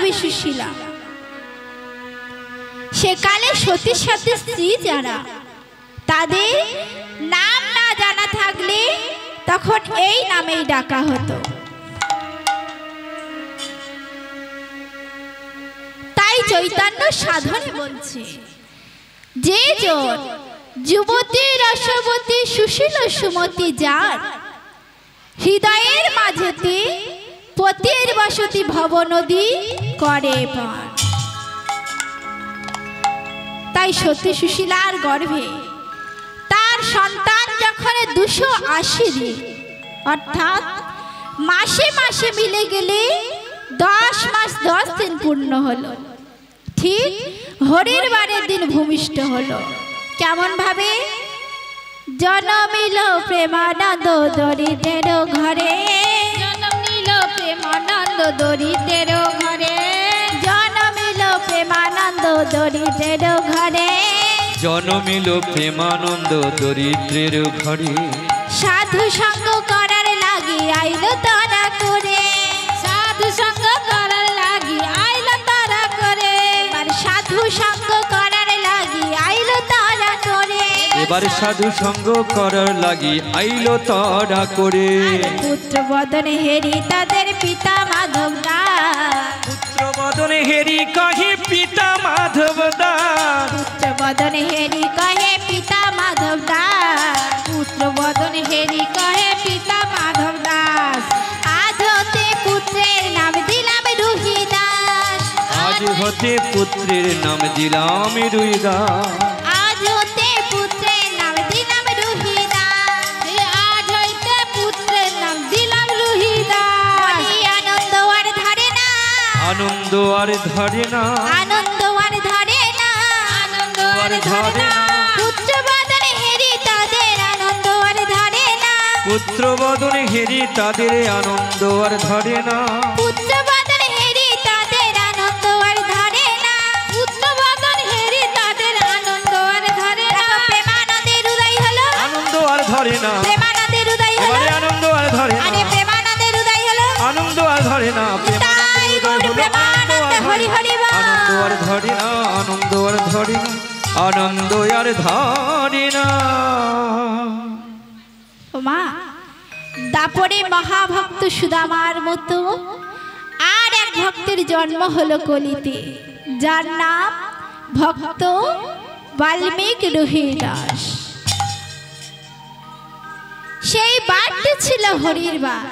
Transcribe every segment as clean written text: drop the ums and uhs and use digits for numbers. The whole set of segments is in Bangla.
দেবী সুশীলা। সেকালে সতীর সাথে স্ত্রী যারা, তাদের নাম না জানা থাকলে তখন এই নামেই ডাকা হতো। তাই চৈতন্য সাধনে বলছে, যে জন যুবতী রসবতী সুশীল সুমতি যার, হৃদয়ের মাঝেতে পতির বসতি ভব নদী করে পার। তাই সতী সুশীলার গর্ভে তার সন্তান যখন 280 দিন অর্থাৎ মাসে মাসে মিলে গেলে 10 মাস 10 দিন পূর্ণ হলো, ঠিক হরির বারের দিন ভূমিষ্ঠ হলো। কেমন ভাবে? জনমিল প্রেমানন্দ দরিদ্রের ঘরে, জনমিল প্রেমানন্দ দরিদ্রের ঘরে, জনমিল প্রেমানন্দ দরিদ্রের ঘরে, জনমিল প্রেমানন্দ দরিদ্রের ঘরে। সাধু সঙ্গ করার লাগি আইলো তারা করে, সাধু সঙ্গ করার লাগি আইলো তারা করে, আর সাধু সঙ্গ করার লাগি আইলো তারা করে, এবার সাধু সঙ্গ করার লাগি আইলো তারা করে। পুত্র বদনে হেরি তাদের পিতা মাধব দাস, পুত্র বদনে হেরি কহে পিতা মাধব দাস, পুত্র বদনে হেরি কহে পিতা মাধব দাস, পুত্র বদনে হেরি কহে পিতা মাধব দাস। আজ হতে পুত্রের নাম দিলাম রুহিদাস, আজ হতে পুত্রের নাম দিলাম রুহিদাস, আজ হতে পুত্রের নাম দিলাম রুহিদাস, আজ হইতে পুত্রের নাম দিলাম রুহিদাস। আনন্দ আর ধরে না, আনন্দ আর ধরে না, আনন্দ আর ধরে না, আনন্দ আর ধরে না, পুত্র বদনে হেরি তাদের আনন্দ আর ধরে না, পুত্র বদনে হেরি তাদের আনন্দ আর ধরে না, পুত্র বদনে হেরি তাদের আনন্দ আর ধরে না, পুত্র বদনে হেরি তাদের আনন্দ আর ধরে না। প্রেমানন্দের উদয় হলো, আনন্দ আর ধরে না, প্রেমানন্দের উদয় হলো, এবারে আনন্দ আর ধরে না, আরে প্রেমানন্দের উদয় হলো, আনন্দ আর ধরে না, তাই গৌর প্রেমানন্দ হরি হরি বল। আনন্দ আর ধরে না, আনন্দ আর ধরে না, আনন্দ আর ধরে না। ও মা, দাপরে মহাভক্ত সুদামার মতো আর এক ভক্তের জন্ম হলো কলিতে, যার নাম ভক্ত বাল্মীকি রুহিদাস। সেই বারটি ছিল হরির বার।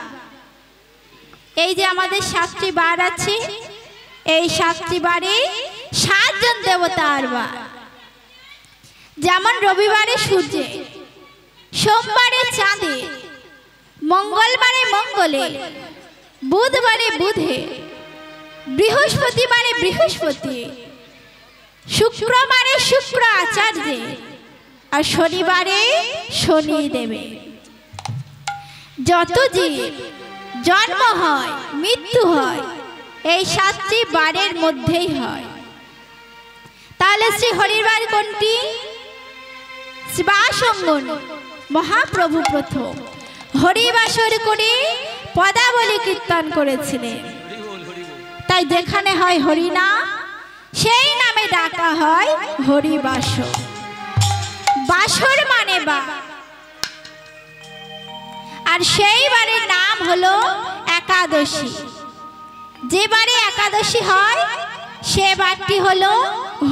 এই যে আমাদের 7টি বার আছে, এই 7টি বারে 7 জন দেবতার বার। যেমন রবিবারে সূর্যে, সোমবারে চাঁদে, মঙ্গলবারে মঙ্গলে, বুধবারে বুধে, বৃহস্পতিবারে বৃহস্পতি, শুক্রবারে শুক্র আচার্যে, আর শনিবারে শনি দেবে। যত জীব জন্ম হয় মৃত্যু হয় এই 7টি বারের মধ্যেই হয়। তাহলে শ্রী হরির বার কোনটি? শিবাসঙ্গন মহাপ্রভু প্রথম হরিবাসর করে পদাবলী কীর্তন করেছিলেন। তাই যেখানে হয় হরিনাম, সেই নামে ডাকা হয় হরিবাসর। বাসর মানে বা, আর সেই বারের নাম হলো একাদশী। যে বারে একাদশী হয় সে বারটি হলো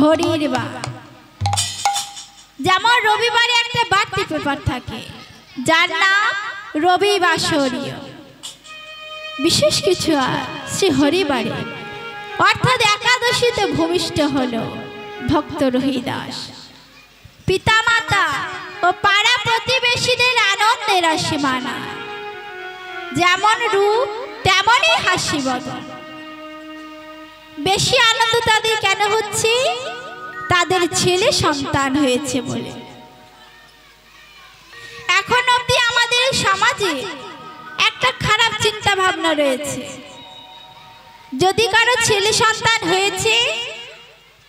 হরির বার। যেমন রবিবারে একটা বাড়তি পেপার থাকে যার নাম রবিবাসরীয়। বিশেষ কিছু শ্রী হরিবারে অর্থাৎ একাদশীতে ভূমিষ্ঠ হলো ভক্ত রুহিদাস। পিতামাতা ও পাড়া প্রতিবেশীদের আনন্দের সীমানা, যেমন রূপ তেমনই হাসি বদন। বেশি আনন্দ তাদের কেন হচ্ছে? তাদের ছেলে সন্তান হয়েছে বলে। এখন অবধি আমাদের সমাজে একটা খারাপ চিন্তা ভাবনা রয়েছে, যদি কারো ছেলে সন্তান হয়েছে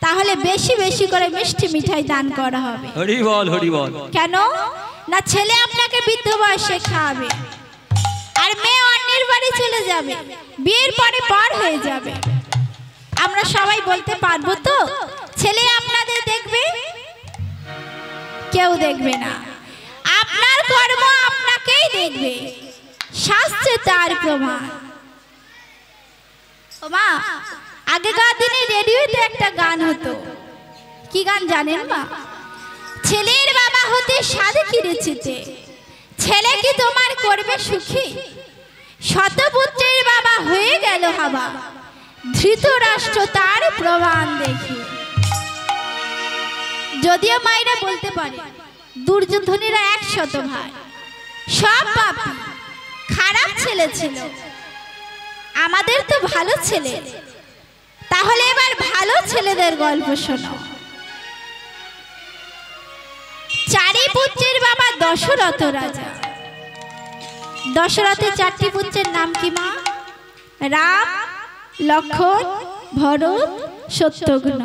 তাহলে বেশি বেশি করে মিষ্টি মিঠাই দান করা হবে। হরি বল, হরি বল। কেন না? ছেলে আপনাকে বৃদ্ধ বয়সে খাওয়াবে, আর মেয়ে অন্যের বাড়ি চলে যাবে, বিয়ের পরে পর হয়ে যাবে। আমরা সবাই বলতে পারবো তো ছেলে আপনাদের দেখবে? কেউ দেখবে না, আপনার কর্ম আপনাকেই দেখবে, শাস্ত্রে তার প্রমাণ। ও মা, আগেকার দিনে রেডিওতে একটা গান হতো, কি গান জানেন মা? ছেলের বাবা হতে সাধে কিরেছিতে, ছেলে কি তোমার করবে সুখী, শতপুত্রের বাবা হয়ে গেল হাবা, ধৃতরাষ্ট্র তার প্রমাণ দেখি। যদিও মায়েরা বলতে পারে দুর্যোধনেরা 100 ভাই, সব পাপী, খারাপ ছেলে ছিল, আমাদের তো ভালো ছেলে। তাহলে এবার ভালো ছেলেদের গল্প শোনো। 4 পুত্রের বাবা দশরথ রাজা। দশরথের 4টি পুত্রের নাম কি মা? রাম, লক্ষণ, ভরত, শত্রুঘ্ন।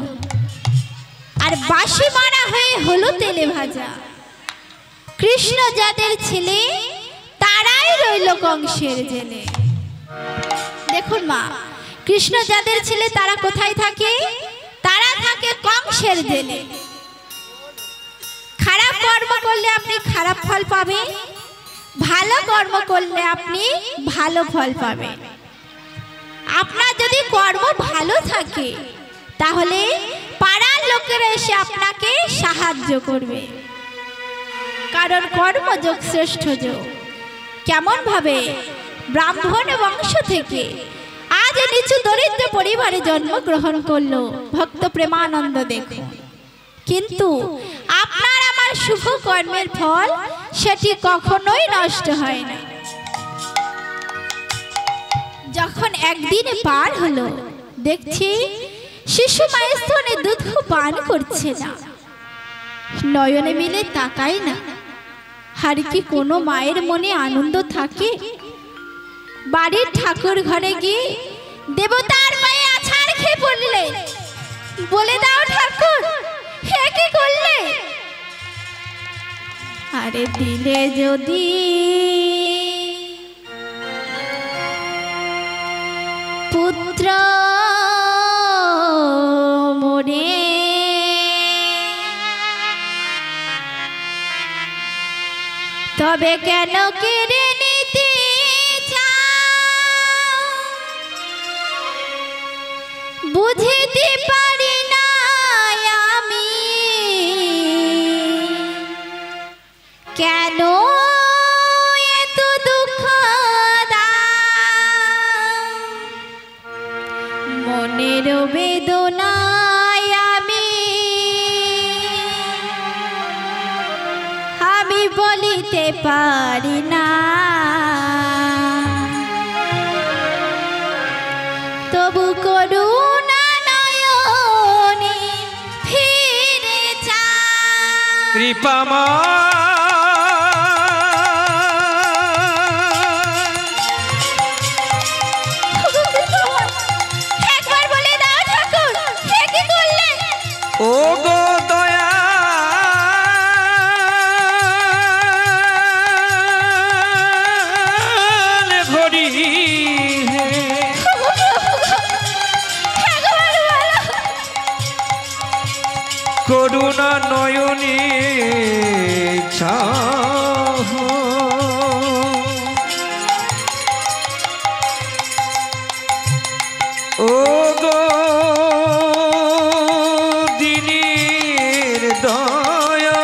আর বাঁশি মারা হয়ে হলো তেলে ভাজা। কৃষ্ণ যাদের ছেলে তারাই রইল কংসের জেলে। দেখুন মা, কৃষ্ণ যাদের ছেলে তারা কোথায় থাকে? তারা থাকে কংসের জেলে। খারাপ কর্ম করলে আপনি খারাপ ফল পাবেন, ভালো কর্ম করলে আপনি ভালো ফল পাবেন। আপনার যদি কর্ম ভালো থাকে তাহলে পাড়ার লোকেরা এসে আপনাকে সাহায্য করবে, কারণ কর্মযোগ শ্রেষ্ঠ যোগ। কেমন ভাবে ব্রাহ্মণ বংশ থেকে আজ নিচু দরিদ্র পরিবারে জন্মগ্রহণ করলো ভক্ত প্রেমানন্দ দেখুন। কিন্তু আপনার আমার শুভ কর্মের ফল সেটি কখনোই নষ্ট হয় না। যখন একদিন পার হলো, দেখছি শিশু মায়ের স্তনে দুধ পান করছে না, নয়নে মিলে তাকায় না। আর কি কোনো মায়ের মনে আনন্দ থাকে? বাড়ির ঠাকুর ঘরে গিয়ে দেবতার পায়ে আছাড় খেয়ে পড়লে, বলে দাও ঠাকুর হে কি করলে? আরে দিলে যদি পুত্র মোরে, তবে কেন কেড়ে নিতে চাও? বুঝিতে পারি না আমি কেন এত দুঃখ দাও, মনের বেদনায় আমি বলিতে পারি না, তবু করুণা নয়নে ফিরে চাও। কৃপামা একবার বলে দাও ঠাকুর হে কি করলে? ও গো দয়া ঘড়ি করুণা নয়নে চাহ, ও গো দিনের দয়া,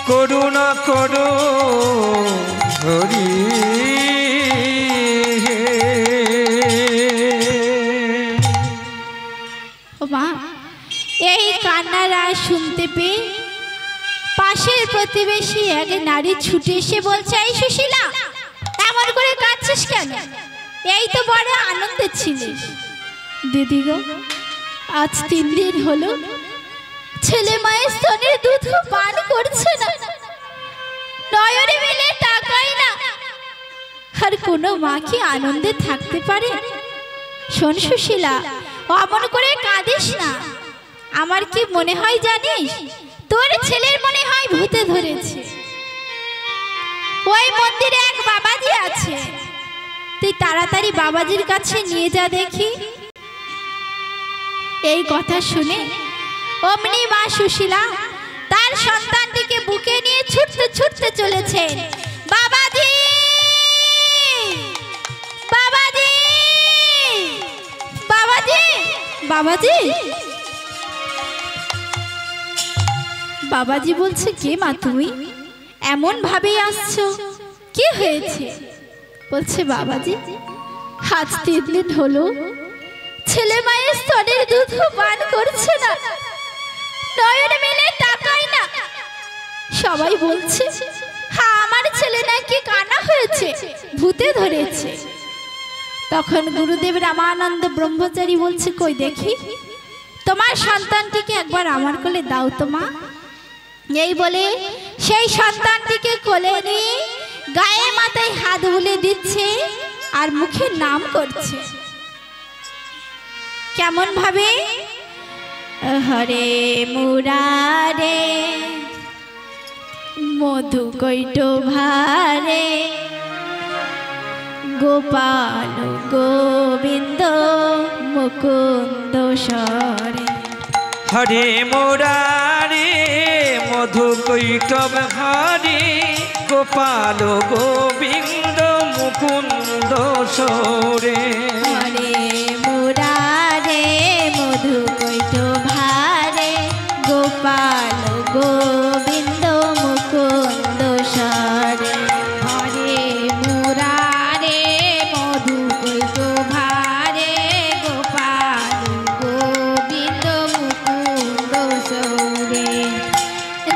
করুণা করো হরি। এই কান্নার আওয়াজ শুনতে পেয়ে পাশের প্রতিবেশী এক নারী ছুটে এসে বলছে, এই সুশীলা এমন করে কাঁদছিস কেন? এই তো বড় আনন্দে ছিলিস। দিদি গো, আজ 3 দিন হলো ছেলে মায়ের স্তনের দুধ পান করছে না, নয়নে মিলে তাকায় না। আর কোনো মা কি আনন্দে থাকতে পারে? শোন সুশীলা, অমন করে কাঁদিস না। আমার কি মনে হয় জানিস? তোর ছেলের মনে হয় ভূতে ধরেছে। ওই মন্দিরে এক বাবাজি আছে, তুই তাড়াতাড়ি বাবাজির কাছে নিয়ে যা দেখি। এই কথা শুনে অমনি মা সুশীলা তার সন্তানটিকে বুকে নিয়ে ছুটতে ছুটতে চলেছেন। বাবাজি, বাবাজি, বাবাজি, বাবাজি। বাবাজি বলছে, কে মা তুমি? এমন ভাবে আসছো, কি হয়েছে? বলছে, বাবাজি আজ 3 দিন হলো ছেলে মায়ের স্তনের দুধ পান করছে না, নয়ন মেলে তাকায় না। সবাই বলছে আমার ছেলে নাকি কানা হয়েছে, ভূতে ধরেছে। তখন গুরুদেব রামানন্দ ব্রহ্মচারী বলছে, কই দেখি তোমার সন্তানটিকে একবার আমার কোলে দাও তো মা। এই বলে সেই সন্তানটিকে কোলে নিয়ে গায়ে মাথায় হাত বুলে দিচ্ছে আর মুখে নাম করছে। কেমন ভাবে? হরে মুরারে মধু কৈট ভারে গোপাল গোবিন্দ মুকুন্দ সরে। হরে মুরারে মধু কৈটব হরে গোপাল গোবিন্দ মুকুন্দ সরে। হরে মুরারে মধু কৈট ভারে গোপাল গোবিন্দ মুকুন্দ সরে। হরে মুরারে মধু কৈট ভারে গোপাল গোবিন্দ মুকুন্দ সরে।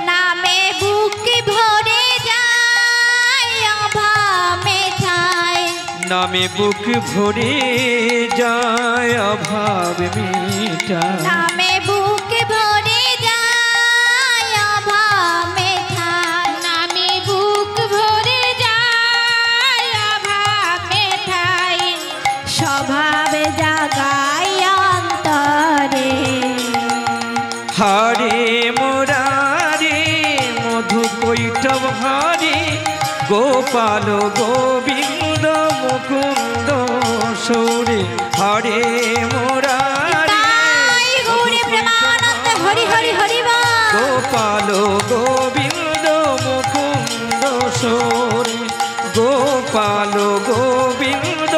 নামে বুক ভরে যায় অভাব মেটায়, নামে বুক ভরে যায় অভাব মিটায়। নামে বুক ভরে যায় অভাব মেটায়, নামে বুক ভরে যায় অভাব মেটায়, স্বভাব জাগায় অন্তরে। হরে মুরারে মধু কৈটব হরে গোপাল গোবিন্দ মুকুন্দ সরে। হরে মুরারে গৌরী প্রেমানন্দ হরি হরি হরি বল। গোপাল গোবিন্দ মুকুন্দ সরে। গোপাল গোবিন্দ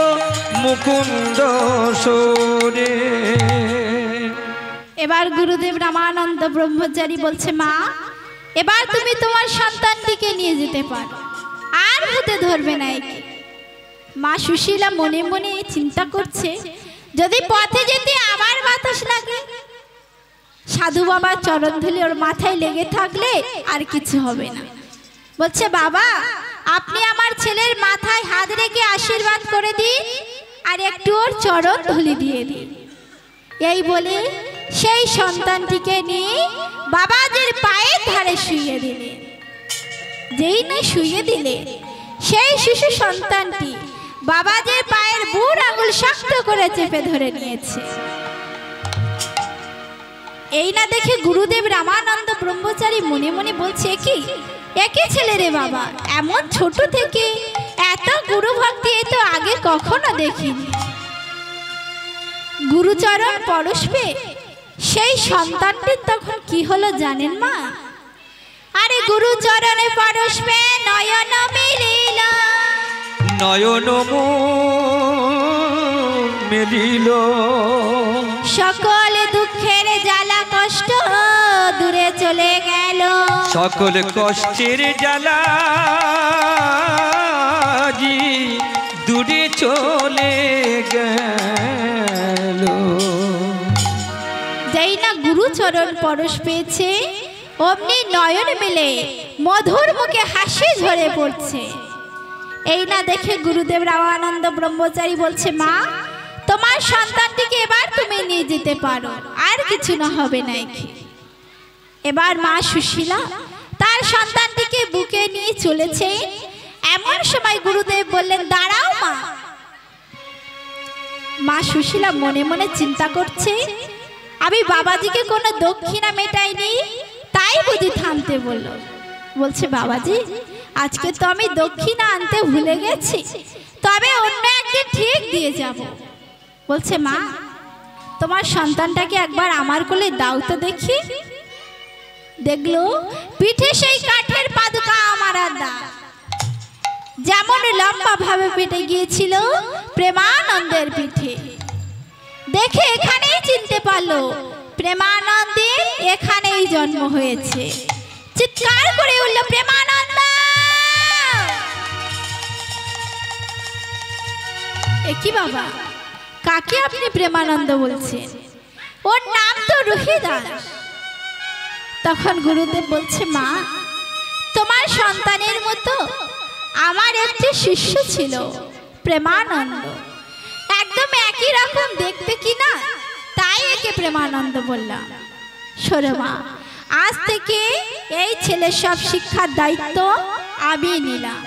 মুকুন্দ সরে। এবার গুরুদেব রামানন্দ ব্রহ্মচারী বলছে, মা এবার তুমি তোমার সন্তানটিকে নিয়ে যেতে পারো, আর ভূতে ধরবে না একে। মা সুশীলা মনে মনে চিন্তা করছে, যদি পথে যেতে আবার বাতাস লাগে, সাধু বাবার চরণধুলি ওর মাথায় লেগে থাকলে আর কিছু হবে না। বলছে, বাবা আপনি আমার ছেলের মাথায় হাত রেখে আশীর্বাদ করে দিন আর একটু ওর চরণ ধুলি দিয়ে দিন। এই বলে সেই সন্তানটিকে নিয়ে বাবাজির পায়ের ধারে শুইয়ে দিলেন। যেই না শুইয়ে দিলে সেই শিশু সন্তানটি বাবাজির পায়ের বুড় আঙুল শক্ত করে চেপে ধরে নিয়েছে। এই না দেখে গুরুদেব রামানন্দ ব্রহ্মচারী মনে মনে বলছে, কি একই ছেলে রে বাবা, এমন ছোট থেকে এত গুরু ভক্তি এ তো আগে কখনো দেখিনি। গুরুচরণ পরশবে সেই সন্তানটির তখন কি হলো জানেন মা? আরে গুরুচরণে পরশবে নয়ন মিলিল, নয়ন মেলিল, সকল দুঃখের জ্বালা কষ্ট দূরে চলে গেল, সকল কষ্টের জ্বালা জি দূরে চলে গেল। যেই না গুরুচরণ পরশ পেয়েছে অমনি নয়ন মেলে মধুর মুখে হাসি ঝরে পড়ছে। এই না দেখে গুরুদেব রামানন্দ ব্রহ্মচারী বলছে, মা তোমার সন্তানটিকে এবার তুমি নিয়ে যেতে পারো, আর কিছু না হবে না। এবার মা সুশীলা তার সন্তানটিকে বুকে নিয়ে চলেছে। এমন সময় গুরুদেব বললেন, দাঁড়াও মা। মা সুশীলা মনে মনে চিন্তা করছে, আমি বাবাজিকে কোনো দক্ষিণা মেটাইনি, তাই বুঝি থামতে বলল। বলছে, বাবাজি আজকে তো আমি দক্ষিণা আনতে ভুলে গেছি, তবে অন্য এক একদিন ঠিক দিয়ে যাব। বলছে মা, তোমার সন্তানটাকে একবার আমার কোলে দাও তো দেখি। দেখলো পিঠে সেই কাঠের পাদুকা আমার দা, যেমন লম্বা ভাবে পেটে গিয়েছিল প্রেমানন্দের পিঠে। দেখে এখানেই চিনতে পারলো প্রেমানন্দের এখানেই জন্ম হয়েছে। চিৎকার করে উঠল প্রেমানন্দ। কি বাবা, কাকে আপনি প্রেমানন্দ বলছেন? ওর নাম তো রুহিদাস। তখন গুরুদেব বলছে, মা, তোমার সন্তানের মতো আমার একটি শিষ্য ছিল প্রেমানন্দ, একদম একই রকম দেখতে কিনা, তাই একে প্রেমানন্দ বললাম। শোনো মা, আজ থেকে এই ছেলের সব শিক্ষার দায়িত্ব আমি নিলাম।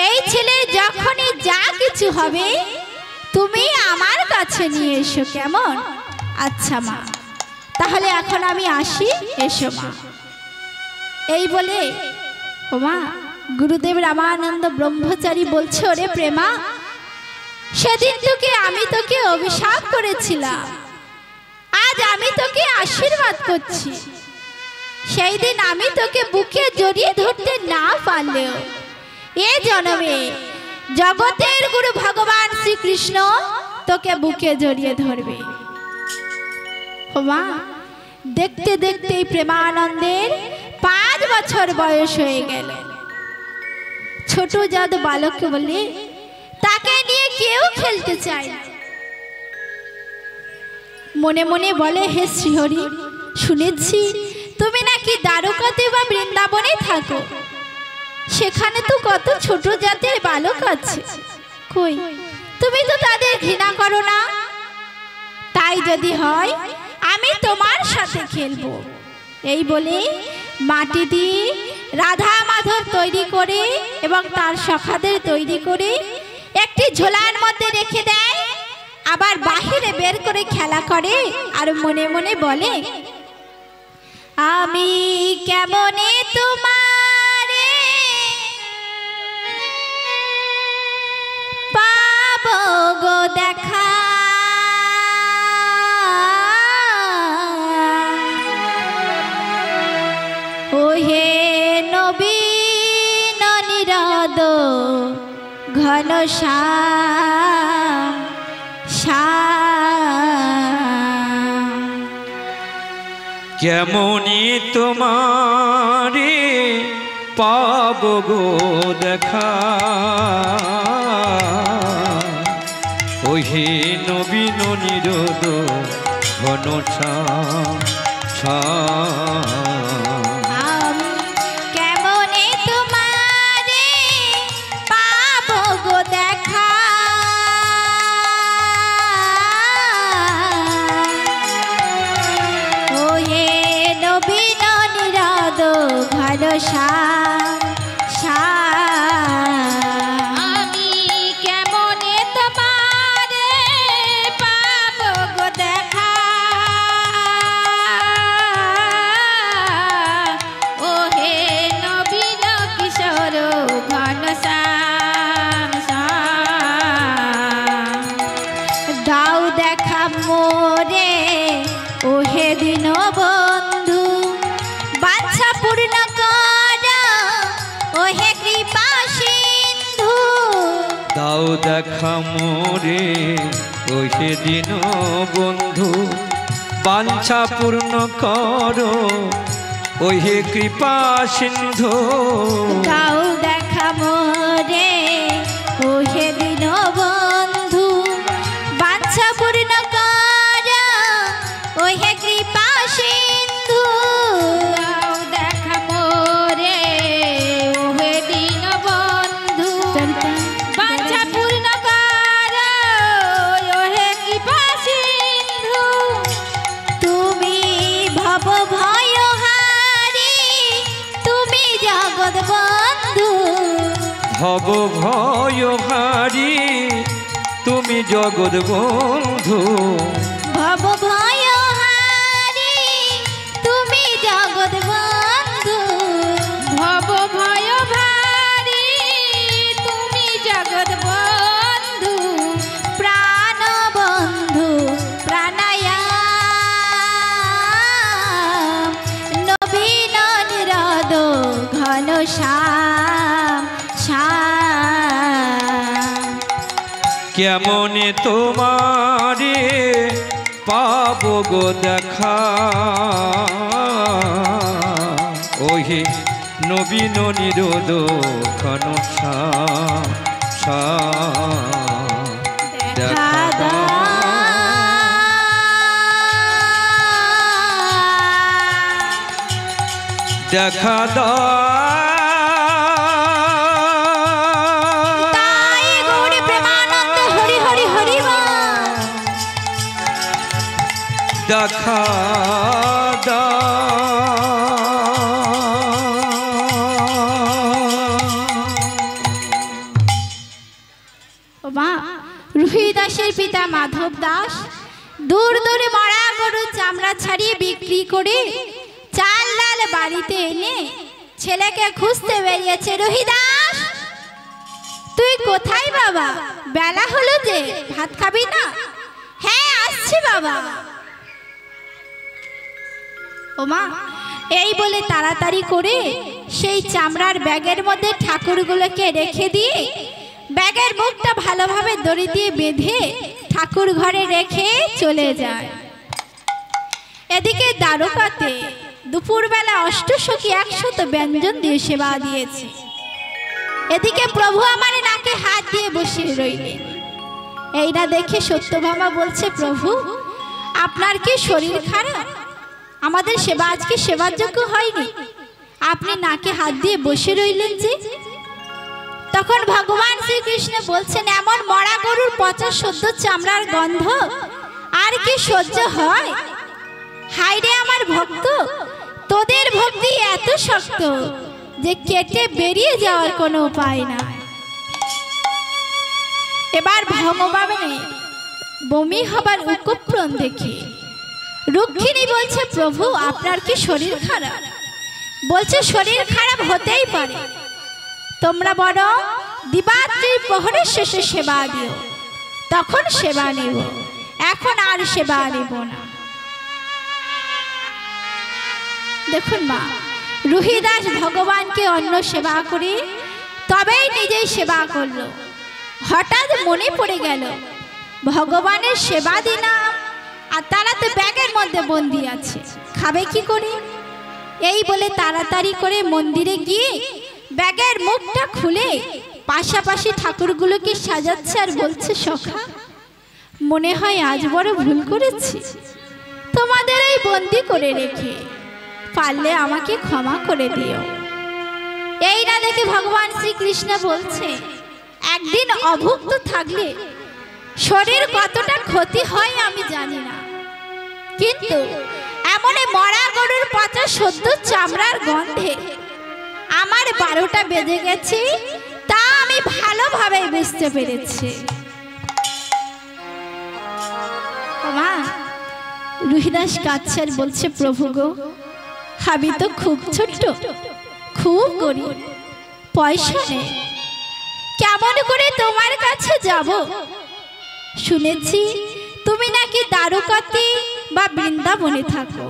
এই ছেলের যখনই যা কিছু হবে তুমি আমার কাছে নিয়ে এসো, কেমন? আচ্ছা মা, তাহলে এখন আমি আসি, এসো মা। এই বলে ও মা, গুরুদেব রামানন্দ ব্রহ্মচারী বলছে, ওরে প্রেমা, সেদিন আমি তোকে অভিশাপ করেছিলাম, আজ আমি তোকে আশীর্বাদ করছি। সেই দিন আমি তোকে বুকে জড়িয়ে ধরতে না পারলেও এ জন্মে জগতের গুরু ভগবান শ্রীকৃষ্ণ তোকে বুকে জড়িয়ে ধরবে। ও মা, দেখতে দেখতে প্রেমানন্দের 5 বছর বয়স হয়ে গেল। ছোট জাত বালককে বলে তাকে নিয়ে কেউ খেলতে চায় না। মনে মনে বলে, হে শ্রীহরি, শুনেছি তুমি নাকি দ্বারকাতে বা বৃন্দাবনে থাকো, সেখানে তো কত ছোট জাতের বালক আছে, কই তুমি তো তাদের ঘৃণা করো না? তাই যদি হয় আমি তোমার সাথে খেলবো। এই বলে মাটি দিয়ে রাধা মাধব তৈরি করে এবং তার সখাদের তৈরি করে একটি ঝোলার মধ্যে রেখে দেয়, আবার বাহিরে বের করে খেলা করে আর মনে মনে বলে, আমি কেমনে তোমারে পাবো গো দেখা, ওহে নবীন নিরদ ঘন শ্যাম শ্যাম। কেমনি তোমারে পাবো গো দেখা, ওহে নবীন নিরোদ ঘন শ্যাম শ্যাম। কেমনে তোমারে পাবো গো দেখা, ওহে নবীন নিরদ ঘন শ্যাম শ্যাম। আমি কেমনে তোমারে পাবো গো দেখা, ওহে নবীন কিশোর ঘন শ্যাম শ্যাম। দাও দেখা মোরে ওহে দিন বন্ধু, বাঞ্ছা পূর্ণ কর ওহে কৃপা সিন্ধু। দাও দেখা মোরে ওহে দিন বন্ধু, বাঞ্ছা পূর্ণ করো ওহে কৃপা সিন্ধু। দাও দেখা মোরে ওহে দিন বন্ধু, বাঞ্ছা পূর্ণ কর ওহে কৃপা সিন্ধু। দাও দেখা মোরে ওহে দিন বন্ধু, বাঞ্ছা পূর্ণ কর ওহে কৃপা সিন্ধু। তুমি ভব ভয় হারি, তুমি জগৎ বন্ধু। ভব ভয় হারি, তুমি জগৎ বন্ধু। ভব ভয় হারি, তুমি জগৎ বন্ধু। ভব ভয় ভারি, তুমি জগৎ বন্ধু। কেমনে তোমারে পাবো গো দেখা ওহে নবীন নিরোদ খনসা দেখা দেখা দেখা রুহিদাসের পিতা মাধব দাস দূর দূরে মরা গরুর চামড়া ছাড়িয়ে বিক্রি করে চাল ডাল বাড়িতে এনে ছেলেকে খুঁজতে বেরিয়েছে। রুহিদাস, তুই কোথায় বাবা? বেলা হলো যে, ভাত খাবি না? হ্যাঁ, আসছি বাবা। ওমা, এই বলে তাড়াতাড়ি করে সেই চামড়ার ব্যাগের মধ্যে ঠাকুরগুলোকে রেখে দিয়ে ব্যাগের মুখটা ভালোভাবে দড়ি দিয়ে বেঁধে ঠাকুর ঘরে রেখে চলে যায়। এদিকে দ্বারকাতে দুপুরবেলা অষ্টসখী 100 ব্যঞ্জন দিয়ে সেবা দিয়েছে। এদিকে প্রভু আমার নাকে হাত দিয়ে বসে রইলেন। এইটা দেখে সত্যভামা বলছে, প্রভু আপনার কি শরীর খারাপ? আমাদের সেবা আজকে সেবার যোগ্য হয়নি, আপনি নাকে হাত দিয়ে বসে রইলেন যে? তখন ভগবান শ্রীকৃষ্ণ বলছেন, এমন মরা গরুর পচা সদ্য চামড়ার গন্ধ আর কি সহ্য হয়? হায় রে আমার ভক্ত, তোদের ভক্তি এত শক্ত যে কেটে বেরিয়ে যাওয়ার কোনো উপায় নাই। এবার ভগবানের বমি হবার উপক্রম দেখে রুক্মিণী বলছে, প্রভু আপনার কি শরীর খারাপ? বলছে, শরীর খারাপ হতেই পারে, তোমরা বরং দিবারাত্রি প্রহরের শেষে সেবা দিও, তখন সেবা নেব, এখন আর সেবা নেব না। দেখুন মা, রুহিদাস ভগবানকে অন্য সেবা করে তবেই নিজেই সেবা করলো। হঠাৎ মনে পড়ে গেল ভগবানের সেবা দিলাম আর তারা তো ব্যাগের মধ্যে বন্দি আছে, খাবে কি করে? এই বলে তাড়াতাড়ি করে মন্দিরে গিয়ে ব্যাগের মুখটা খুলে পাশাপাশি ঠাকুরগুলোকে সাজাচ্ছে আর বলছে, সখা মনে হয় আজ বড় ভুল করেছি, তোমাদের এই বন্দি করে রেখে, পারলে আমাকে ক্ষমা করে দিও। এই না দেখে ভগবান শ্রীকৃষ্ণ বলছে, একদিন অভুক্ত থাকলে শরীর কতটা ক্ষতি হয় আমি জানি না, কিন্তু এমন মরা গরুর পচা সদ্য চামড়ার গন্ধে আমার 12টা বেজে গেছে, তা আমি ভালোভাবে বুঝতে পেরেছি। মা, রুহিদাস কাঁদছে আর বলছে, প্রভু গো, আমি তো খুব ছোট্ট, খুব গরিব, পয়সা নেই, কেমন করে তোমার কাছে যাব? শুনেছি তুমি নাকি দ্বারকাতে বা বৃন্দাবনে থাকো।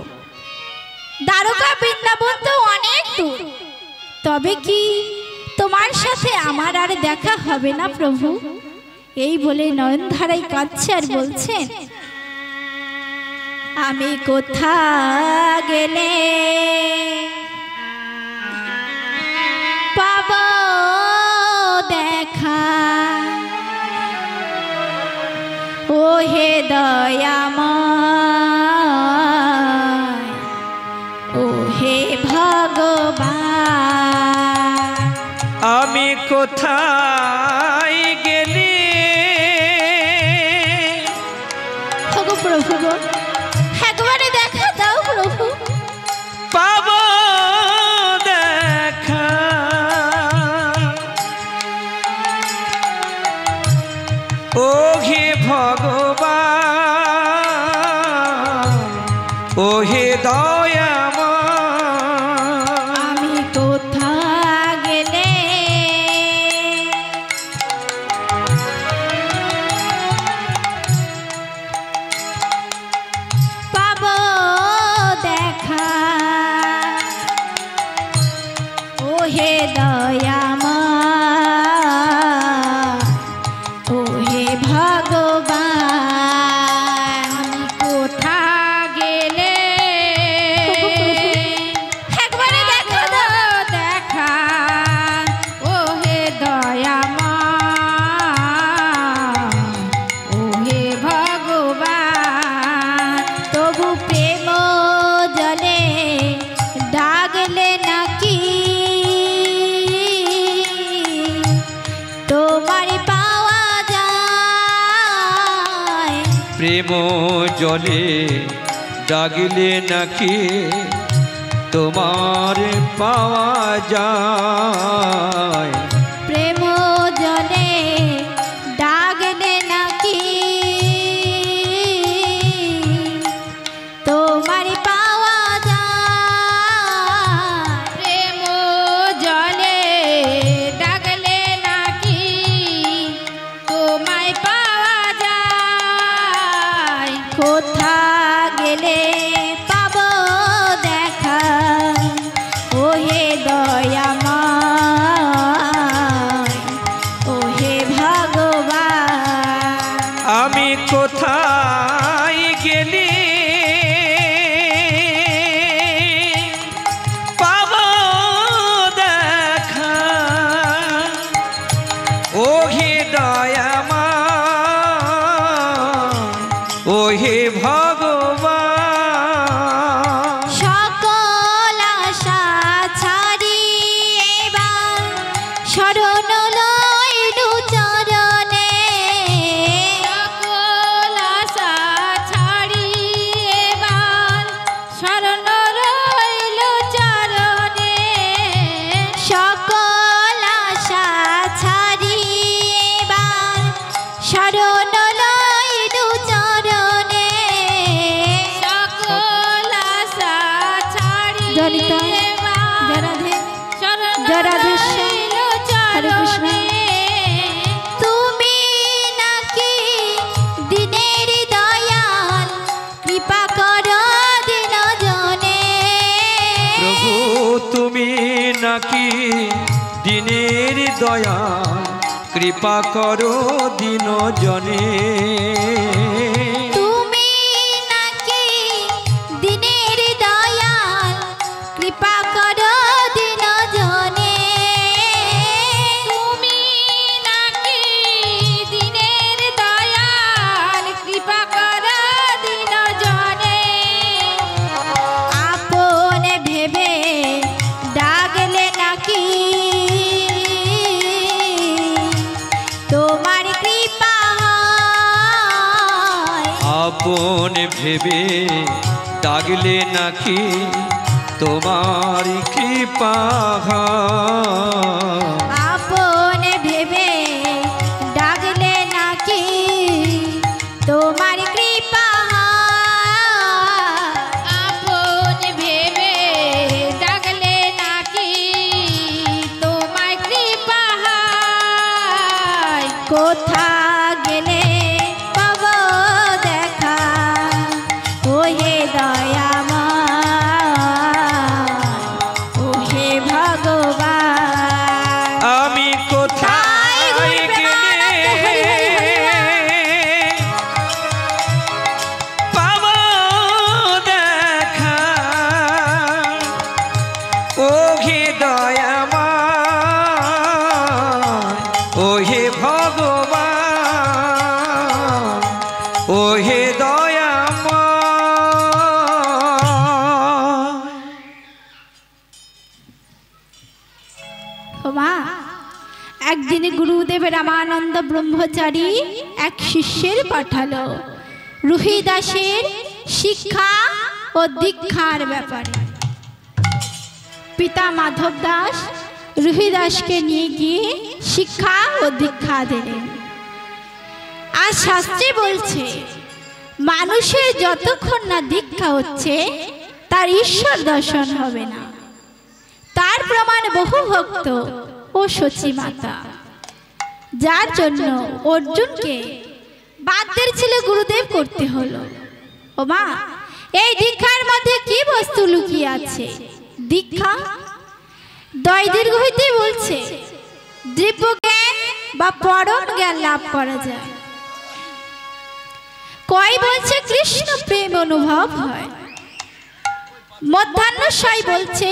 দ্বারকা বৃন্দাবন তো অনেক দূর, তবে কি তোমার সাথে আমার আর দেখা হবে না প্রভু? এই বলে নয়ন ধারায় কাঁদছে আর বলছেন, আমি কোথা গেলে পাব দেখা, ও হে দয়াময়, ও হে ভগবান, আমি কোথায় গেলি? ওগো প্রভু গো, একবারে দেখা দাও প্রভু। পাব দেখা, ও হে ভগবান, ও হে দয়াময়, আমি কোথা গেলে পাব দেখা, ও হে দয়াময়, ও হে প্রেম জলে ডাগিলে নাকি তোমার পাওয়া যায়। প্রেম জলে ডাগলে নাকি তোমার পাওয়া যায়। প্রেম জলে ডাকলে নাকি তোমায় পাওয়া যায়। কোথা গেলে পাবো দেখা ওহে দয়াময় ওহে ভগবান। আমি কোথায় গেলি পাবো দেখা ওহে দয়াময় ওহে ভগবান। সকল আশা ছাড়ি এবার শরণ লইলু চরণে। সকল আশা ছাড়ি এবার শরণ রইল চরণে। সকল আশা ছাড়ি এবার শরণ লইলু চরণে। সকল আশা ছাড়ি জনিতা, এবার জরাধে, শরণ জরাধেশ্বর, রইল হরে কৃষ্ণ। চরণে। তুমি নাকি দিনের দয়াল কৃপা কর দিন জনে। প্রভু তুমি নাকি দিনের দয়া কৃপা করো দিন জনে। তুমি নাকি দিনের দয়াল কৃপা কর দিন জনে। তুমি নাকি দিনের দয়াল কৃপা কর দিন জনে। আপন ভেবে ডাকলে নাকি তোমার কৃপা হয়। আপন ভেবে ডাকলে নাকি তোমার কৃপা হয়। আপন ভেবে ডাকলে নাকি তোমার কৃপা হয়। আপন ভেবে ডাকলে নাকি তোমায় কৃপা হয়। কোথা গেলে পাবো দেখা ওহে দয়াময় ওহে ভগবান। আমি কোথায় গেলে পাবো দেখা ওহে দয়াময় ওহে ভগবান ওহে দয়াময়। ও মা, একদিন গুরুদেব রামানন্দ ব্রহ্মচারী এক শিষ্যের পাঠালো রুহিদাসের শিক্ষা ও দীক্ষার ব্যাপারে। পিতা মাধব দাস রুহিদাসকে নিয়ে গিয়ে শিক্ষা ও দীক্ষা দিলেন। আর শাস্ত্রে বলছে মানুষের যতক্ষণ না দীক্ষা হচ্ছে তার ঈশ্বর দর্শন হবে না। তার প্রমাণ বহু ভক্ত ও সচী মাতা, যার জন্য অর্জুনকে বাদ্যের ছেলে গুরুদেব করতে হলো। ও মা, এই দীক্ষার মধ্যে কি বস্তু লুকিয়ে আছে? দীক্ষা দয় দীর্ঘ হইতে বলছে দিব্য জ্ঞান বা পরম জ্ঞান লাভ করা যায়। কয় বলছে কৃষ্ণ প্রেম অনুভব হয়। মধ্যাহ্নশয় বলছে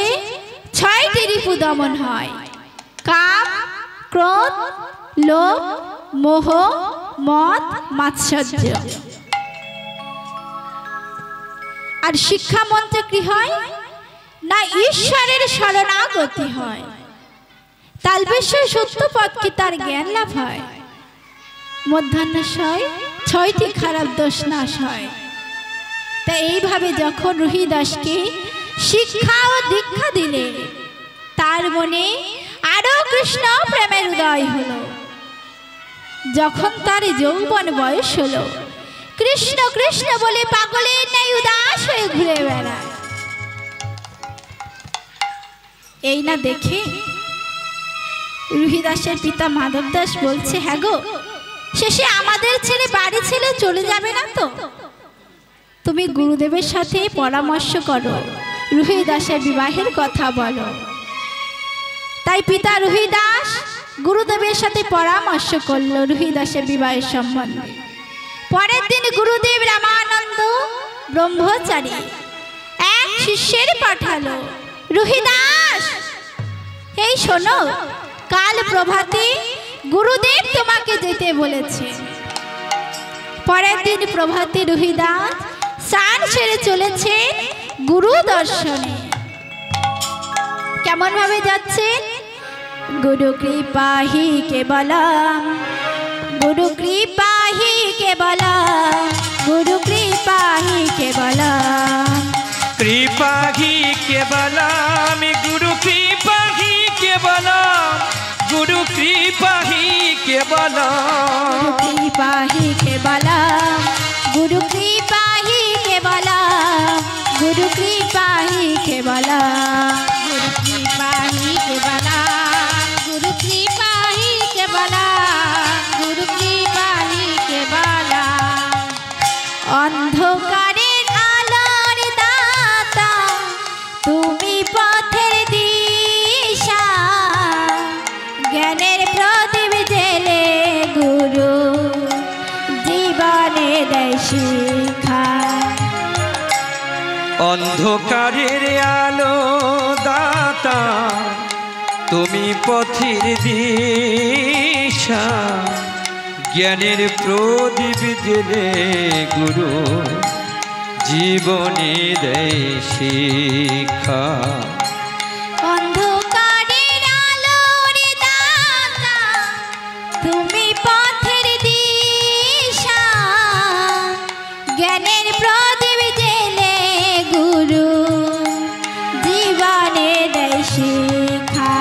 6টি রিপু দমন হয়। কাম, ক্রোধ, লোভ, মোহ, মদ, মাৎসর্য। আর শিক্ষা মন্ত্রে কি হয় না ঈশ্বরের শরণাগতি হয়। তালবেশ্বর সত্যপথ কি তার জ্ঞান লাভ হয়। মধ্যাহ্নশয় 6টি খারাপ দোষ নাশ হয়। তা এইভাবে যখন রুহিদাসকে শিক্ষা ও দীক্ষা দিলে তার মনে আরো কৃষ্ণ প্রেমের উদয় হলো। যখন তার যৌবন বয়স হলো, কৃষ্ণ কৃষ্ণ বলে পাগলের ন্যায় উদাস হয়ে ঘুরে বেড়ায়। এই না দেখে রুহিদাসের পিতা মাধব দাস বলছে, হ্যাঁ গো, শেষে আমাদের ছেড়ে বাড়ি ছেড়ে চলে যাবে না তো? তুমি গুরুদেবের সাথে পরামর্শ করো, রুহিদাসের বিবাহের কথা বলো। তাই পিতা রুহিদাস গুরুদেবের সাথে পরামর্শ করলো রুহিদাসের বিবাহের সম্বন্ধে। পরের দিন গুরুদেব রামানন্দ ব্রহ্মচারী এক শিষ্যের পাঠালো, রুহিদাস এই শোনো, কাল প্রভাতে গুরুদেব তোমাকে যেতে বলেছে। পরের দিন প্রভাতে রুহিদাস স্নান সেরে চলেছে গুরু দর্শনে। কেমন ভাবে যাচ্ছেন? গুরু কৃপাহি কেবলম, গুরু কৃপাহি কেবলম, গুরু কৃপাহি কেবলম, কৃপাহি কেবলম, গুরু কৃপাহি কেবলম, গুরু কৃপাহি কেবলম, কৃপাহি কেবলম, গুরু কৃপাহি কেবলম, গুরু কৃপাহি কেবলম, গুরু কৃপাহি কেবলম, গুরু কৃপাহি কেবলম, গুরু কৃপাহি কেবলম। অন্ধকারের আলোর দাতা তুমি, পথের দিশা, জ্ঞানের প্রদীপ জেলে গুরু জীবনে দেয় শিক্ষা। অন্ধকারের আলো দাতা তুমি, পথের দিশা, জ্ঞানের প্রদীপ জেলে গুরু জীবনে দেয় শিক্ষা। অন্ধকারের আলোর দাতা তুমি, পথের দিশা, জ্ঞানের প্রদীপ জেলে গুরু জীবনে দেয় শিক্ষা।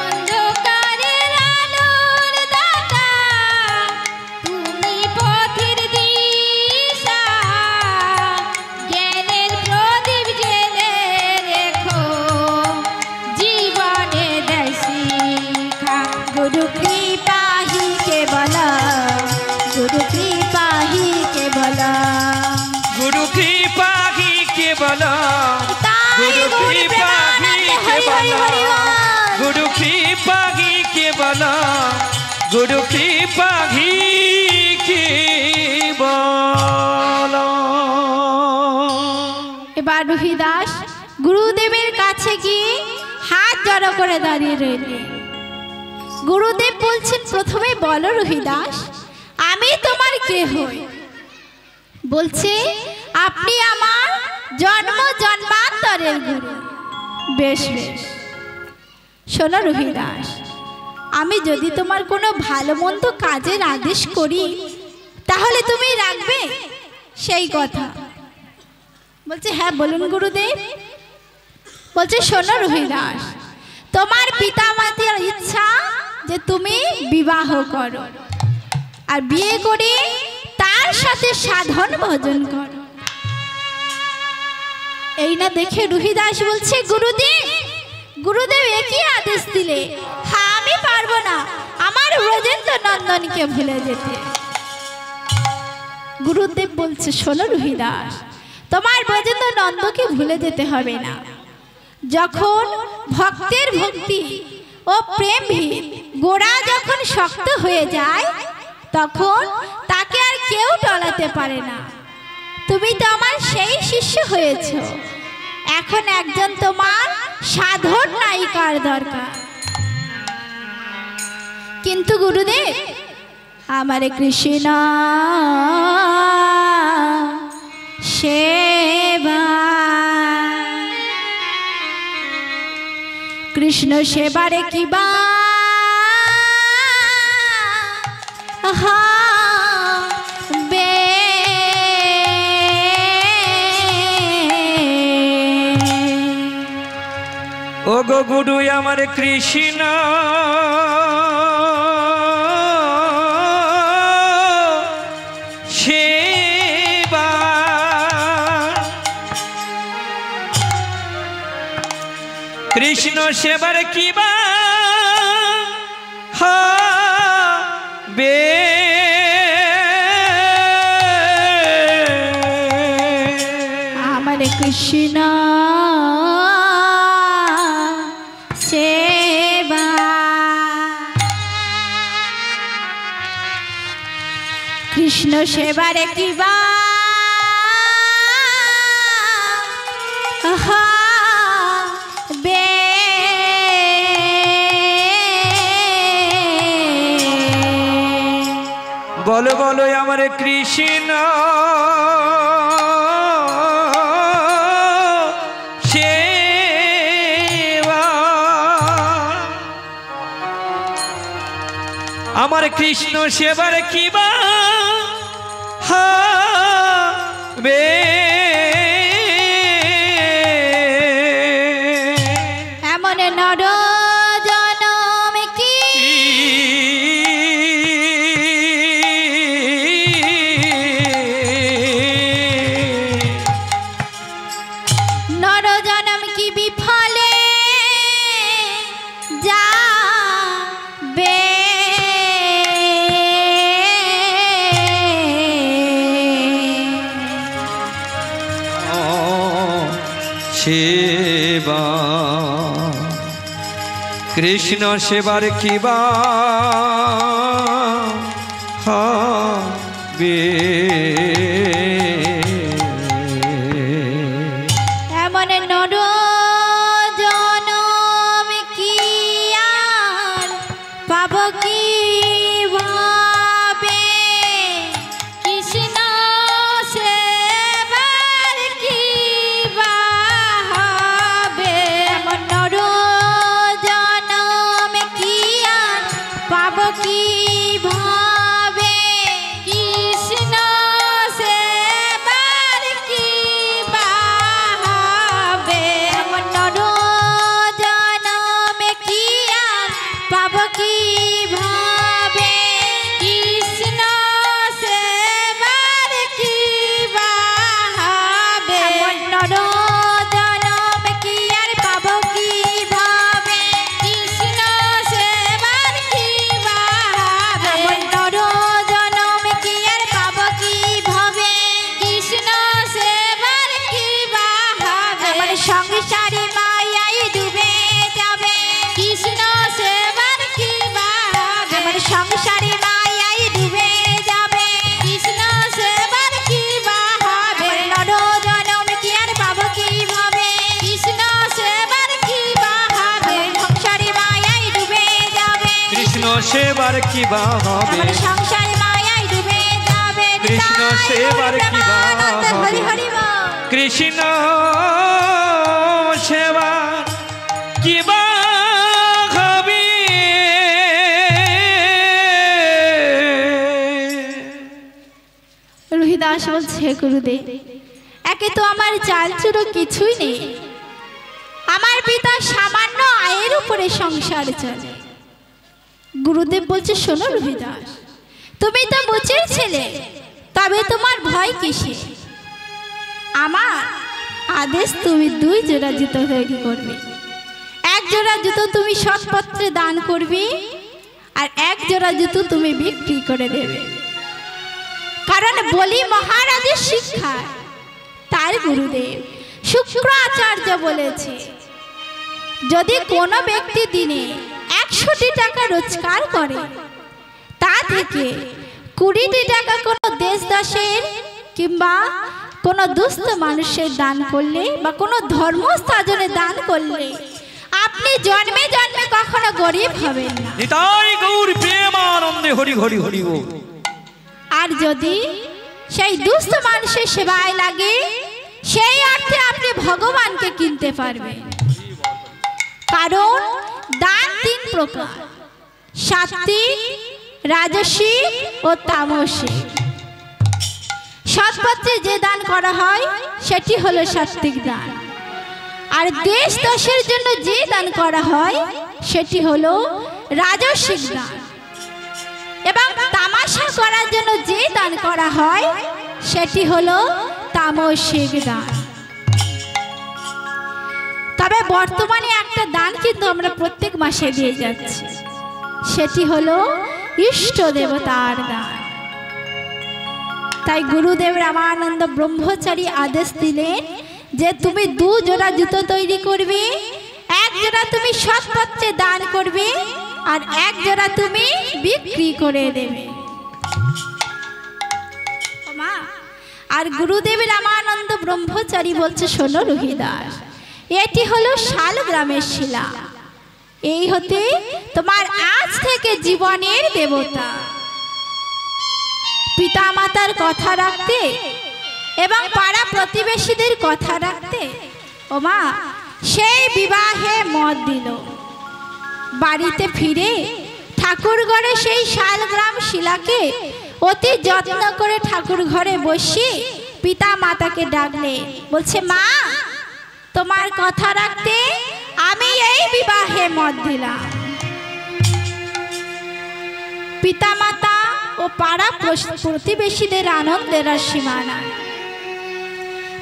অন্ধকারের আলোর দাতা তুমি, পথের দিশা, জ্ঞানের প্রদীপ জেলে রেখো, জীবনে দেয় শিক্ষা। গুরু কৃপাহি কেবলম, গুরু কৃপাহি কেবলম, গুরু কৃপাহি কেবলম, গুরু গৌরী কৃপাহি প্রেমানন্দে হরি হরি হরি কেবলম, বল। গুরু কৃপাহি কেবলম, গুরু কৃপাহি কেবলম। এবার রুহিদাস গুরুদেবের কাছে গিয়ে হাত জড়ো করে দাঁড়িয়ে রইলেন। গুরুদেব বলছেন, প্রথমে বলো রুহিদাস, আমি তোমার কে হই? বলছে, আপনি আমার জন্ম জন্মান্তরের গুরু। বেশ বেশ, শোনো রুহিদাস, আমি যদি তোমার কোনো ভালো মন্দ কাজের আদেশ করি তাহলে তুমি রাখবে সেই কথা? বলছে, হ্যাঁ বলুন গুরুদেব। বলছে, শোনো রুহিদাস, তোমার পিতা মাতার ইচ্ছা যে তুমি বিবাহ করো, আর বিয়ে করে তার সাথে সাধন ভজন করো। এই না দেখে রুহিদাস বলছে, গুরুদেব, গুরুদেব একই আদেশ দিলে? হ্যাঁ, আমি পারবো না আমার ব্রজেন্দ্র নন্দনকে ভুলে যেতে। গুরুদেব বলছে, শোনো রুহিদাস, তোমার ব্রজেন্দ্র নন্দকে ভুলে যেতে হবে না। যখন ভক্তের ভক্তি ও প্রেম ভিত গোড়া যখন শক্ত হয়ে যায়, তখন তাকে আর কেউ টলাতে পারে না। তুমি তো আমার সেই শিষ্য হয়েছ, এখন একজন তোমার সাধন নায়িকার দরকার। কিন্তু গুরুদেব, আমার কৃষ্ণ সেবা, কৃষ্ণ সেবারে কিবা ওগো গুরু আমার কৃষ্ণ সেবা কৃষ্ণ সেবার কিবা হবে আমার কৃষ্ণ সেবা কৃষ্ণ সেবার কিবা হবে বলো বলো আমার কৃষ্ণ সেবা আমার কৃষ্ণ সেবার কিবা হবে এমন নর জনম কি নর জনম কি বিফলে যাবে সেবা কৃষ্ণ সেবার কিবা হবে এমন নর জনম কি আর পাব কি ভাবে কৃষ্ণ সেবার কি বা হবে এমন নর জনম কি আর পাব কি ভাবে কৃষ্ণ সেবার কি বা হবে এমন নর জনম কি আর পাব কি ভাবে কৃষ্ণ সেবার কি বা হবে এমন নর জনম কি আর পাব কি ভাবে কৃষ্ণ সেবার কি বা হবে এমন নর জনম কি আর পাব কি ভাবে কৃষ্ণ সেবার কি বা হবে এমন সংসারে মায়ায় ডুবে যাবে কৃষ্ণ সেবার কি বা হবে এমন সংসারে মায়ায় ডুবে যাবে কৃষ্ণ সেবার কি বা হবে নর জনম কি আর পাব কি ভাবে কৃষ্ণ সেবার কি বা হবে সংসারে মায়ায় ডুবে যাবে কৃষ্ণ সেবার কিবা হবে এমন সংসারে মায়ায় ডুবে যাবে কৃষ্ণ সেবার কি বা হবে? হরি হরি বল। কৃষ্ণ সেবা কিবা হবে রোহিদাস বলছে গুরুদেব একে তো আমার চালচুরো কিছুই নেই আমার পিতা সামান্য আয়ের উপরে সংসার চলে গুরুদেব বলছে শোনো রোহিদাস তুমি তো মুচির ছেলে তবে তোমার ভয় কিসে আমার আদেশ তুমি 2 জোড়া জুতো তৈরি করবে 1 জোড়া জুতো তুমি সৎপত্রে দান করবে আর 1 জোড়া জুতো তুমি বিক্রি করে দেবে কারণ বলি মহারাজের শিক্ষা তার গুরুদেব শুক্রাচার্য বলেছে যদি কোনো ব্যক্তি দিনে 100 টাকা রোজগার করে তা থেকে 20 টাকা কোনো দেশদাসের কিংবা কোনো দুস্থ মানুষের দান করলে বা কোনো ধর্মস্থানে দান করলে আপনি জন্মে জন্মে কখনো গরিব হবেন না নিতাই গৌর প্রেমানন্দে হরি হরি হরি বল আর যদি সেই দুস্থ মানুষের সেবায় লাগে সেই অর্থে আপনি ভগবানকে কিনতে পারবেন কারণ দান 3 প্রকার সাত্ত্বিক রাজসিক ও তামসিক সৎপথে যে দান করা হয় সেটি হলো সাত্ত্বিক দান আর দেশ দশের জন্য যে দান করা হয় সেটি হলো রাজস্বিক দান, এবং তামাশা করার জন্য যে দান করা হয় সেটি হলো তামসিক দান। তবে বর্তমানে একটা দান কিন্তু আমরা প্রত্যেক মাসে দিয়ে যাচ্ছি, সেটি হলো ইষ্ট দেবতার দান। তাই গুরুদেব রামানন্দ ব্রহ্মচারী আদেশ দিলেন যে তুমি 2 জোড়া জুতো তৈরি করবে, 1 জোড়া তুমি সৎপথে দান করবে, আর 1 জোড়া তুমি বিক্রি করে দেবে। মা, আর গুরুদেব রামানন্দ ব্রহ্মচারী বলছে, শোনো রুহিদাস, এটি হলো শালগ্রামের শিলা, এই হতে তোমার আজ থেকে জীবনের দেবতা। পিতা মাতার কথা রাখতে এবং পাড়া প্রতিবেশীদের কথা রাখতে ও মা সেই বিবাহে মত দিল। বাড়িতে ফিরে ঠাকুর ঘরে সেই শালগ্রাম শিলাকে অতি যত্ন করে ঠাকুর ঘরে বসিয়ে পিতা মাতাকে ডাকলে, বলছে, মা, তোমার কথা রাখতে আমি এই বিবাহে মত দিলাম। পিতা মাতা ও পাড়া প্রতিবেশীদের আনন্দের আর সীমা নাই।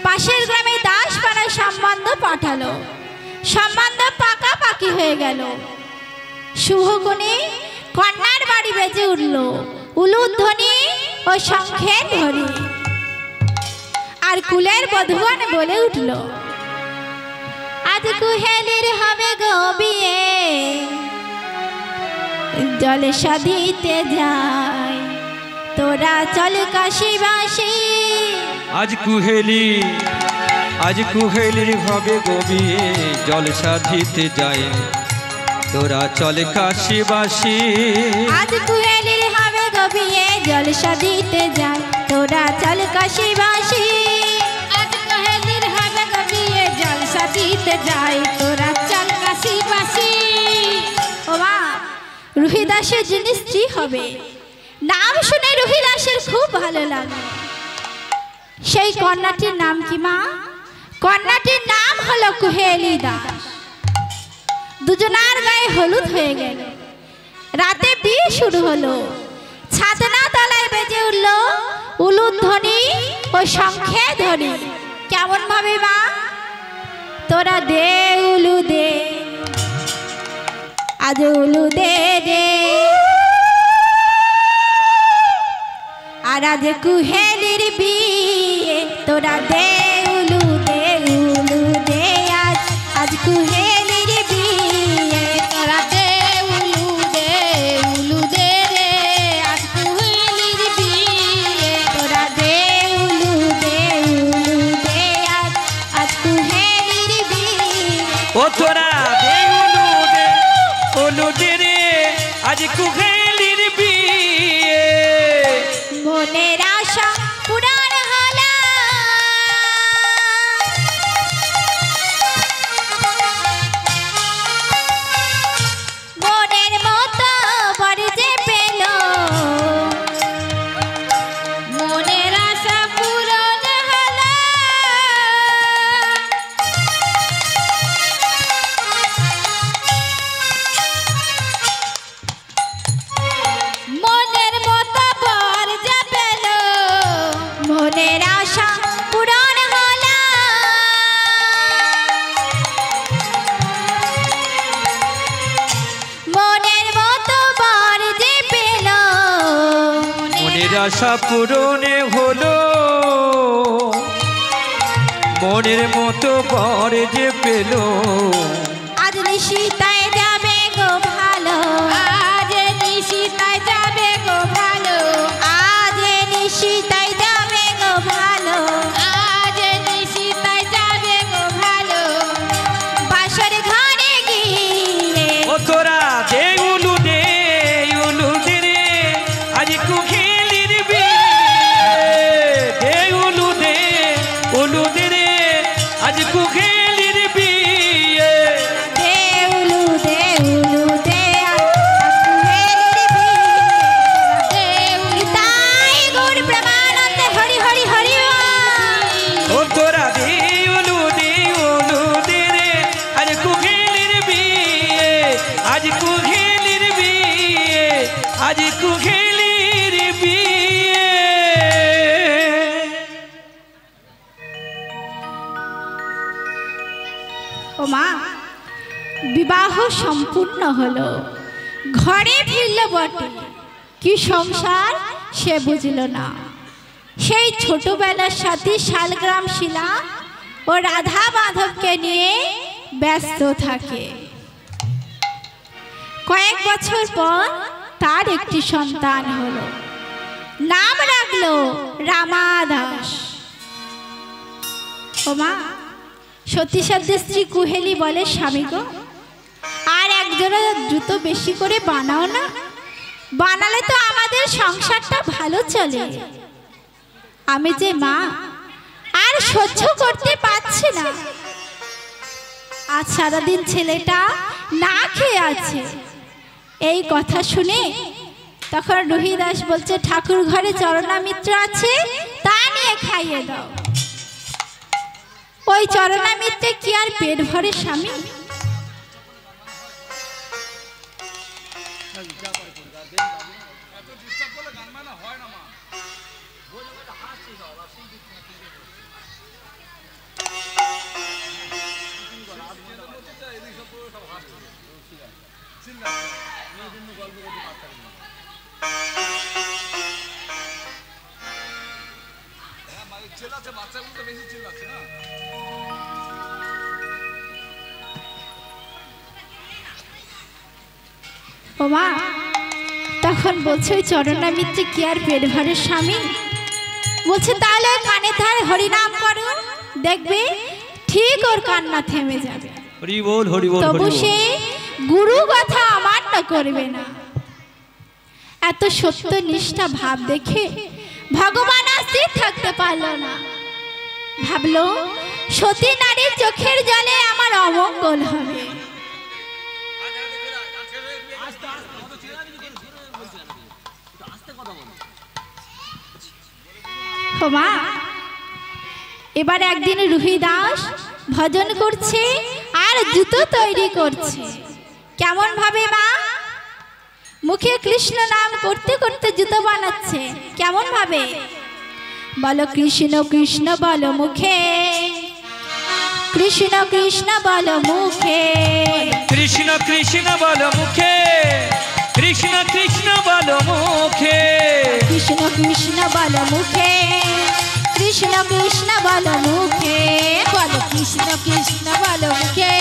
পাশের গ্রামে দাসপাড়ার সম্বন্ধ পাঠালো, সম্বন্ধ পাকাপাকি হয়ে গেল। শুভগুণে কন্যার বাড়ি বেজে উঠল উলুধ্বনি ও শঙ্খের ধ্বনি। আর কুলের বধূগণ বলে উঠল, আজ কুহেলির হবে গো বিয়ে, জলসা দিতে যাই, তোরা চল কাশীবাসী। আজ কুহেলির হবে গো বিয়ে, জলসা দিতে যাই, তোরা চল কাশীবাসী। আজ কুহেলির হবে গো বিয়ে, জলসা দিতে যাই, তোরা চল কাশীবাসী। আজ কুহেলির হবে গো বিয়ে, জলসা দিতে যাই, তোরা চল কাশীবাসী। ও মা, রুহিদাসের যিনি স্ত্রী হবে, নাম শুনে রুহিদাসের খুব ভালো লাগে। সেই কন্যাটির নাম কি মা? কন্যাটির নাম হলো কুহেলি দাস। দুজনার গায়ে হলুদ হয়ে গেল। রাতে বিয়ে শুরু হলো। ছাদনা তলায় বেজে উঠল উলুধ্বনি ও শঙ্খে ধ্বনি। কেমন ভাবে মা? তোরা দে উলু দে, আজ উলু দে দে, আর আজ কুহেলির বিয়ে, তোরা দে উলু দে, উলু দে, আজ আজ কুহেলির বিয়ে, তোরা দে উলু দে, উলু দে রে, আজ কুহেলির বিয়ে। তোরা দে উলু দে, উলু দে, আজ আজ কুহেলির বিয়ে। ও তোরা দে উলু দে রে, আজ কুহেলির বিয়ে। মনের আশা পূরণ হলো, মনের মতো বর যে পেল, মনের আশা পূরণ হলো, মনের মতো বর যে পেল, মনের আশা পূরণ হলো। মনের মতো বর যে পেল, মনের আশা পূরণে হলো, মনের মতো বর যে পেল। আজ নিশিতায় যাবে গো ভালো, আজ নিশিতায় যাবে গো ভালো, আজ নিশিতায় যাবে গো ভালো, আজ নিশিতায় যাবে গো ভালো। বাসর ঘরে গিয়ে ও তোরা দে উলু দে রে, আজ কুহেলির বিয়ে। দে উলু দে রে, আজ কুহেলির বিয়ে। দে উলু কুহেলির বিয়ে। ও মা, বিবাহ সম্পূর্ণ হলো, ঘরে ফিরল বটে, কি সংসার সে বুঝল না। সেই ছোটবেলার সাথী শালগ্রাম শিলা ও রাধা মাধবকে নিয়ে ব্যস্ত থাকে। কয়েক বছর পর তার একটি সন্তান হলো, নাম রাখলো রামা দাস। ও মা, সতী সাধ্যের স্ত্রী কুহেলি বলে, স্বামী গো, আর একজোড়া জুতো বেশি করে বানাও না, বানালে তো আমাদের সংসারটা ভালো চলে। আমি যে মা, আর সহ্য করতে পারছি না। আজ সারাদিন ছেলেটা না খেয়ে আছে। এই কথা শুনে তখন রুহিদাস বলছে, ঠাকুর ঘরে চরণামিত্র আছে, তা নিয়ে খাইয়ে দাও। ওই চরণামিত্রে কি আর পেট ভরে স্বামী? ও মা, তখন বলছে ওই চরণামিত্রে কি আর পেট ভরে স্বামী? বলছে তাহলে কানে ধারে হরিনাম করো, দেখবে ঠিক ওর কান্না থেমে যাবে। হরি বল, হরি বল। তবু সে গুরু কথা অমান্য করবে না। এত সত্য নিষ্ঠা ভাব দেখে ভগবান আর স্থির থাকতে পারল না। ভাবলো, সতী নারীর চোখের জলে আমার অমঙ্গল হবে। মা, এবার একদিন রুহিদাস ভজন করছে আর জুতো তৈরি করছে। কেমন ভাবে মা? মুখে কৃষ্ণ নাম করতে করতে জুতো বানাচ্ছে। কেমন ভাবে? বলো কৃষ্ণ কৃষ্ণ বলো মুখে, কৃষ্ণ কৃষ্ণ বলো মুখে, কৃষ্ণ কৃষ্ণ বলো মুখে, কৃষ্ণ কৃষ্ণ বলো মুখে, কৃষ্ণ কৃষ্ণ বলো মুখে, কৃষ্ণ কৃষ্ণ বলো মুখে, বলো কৃষ্ণ কৃষ্ণ বলো মুখে,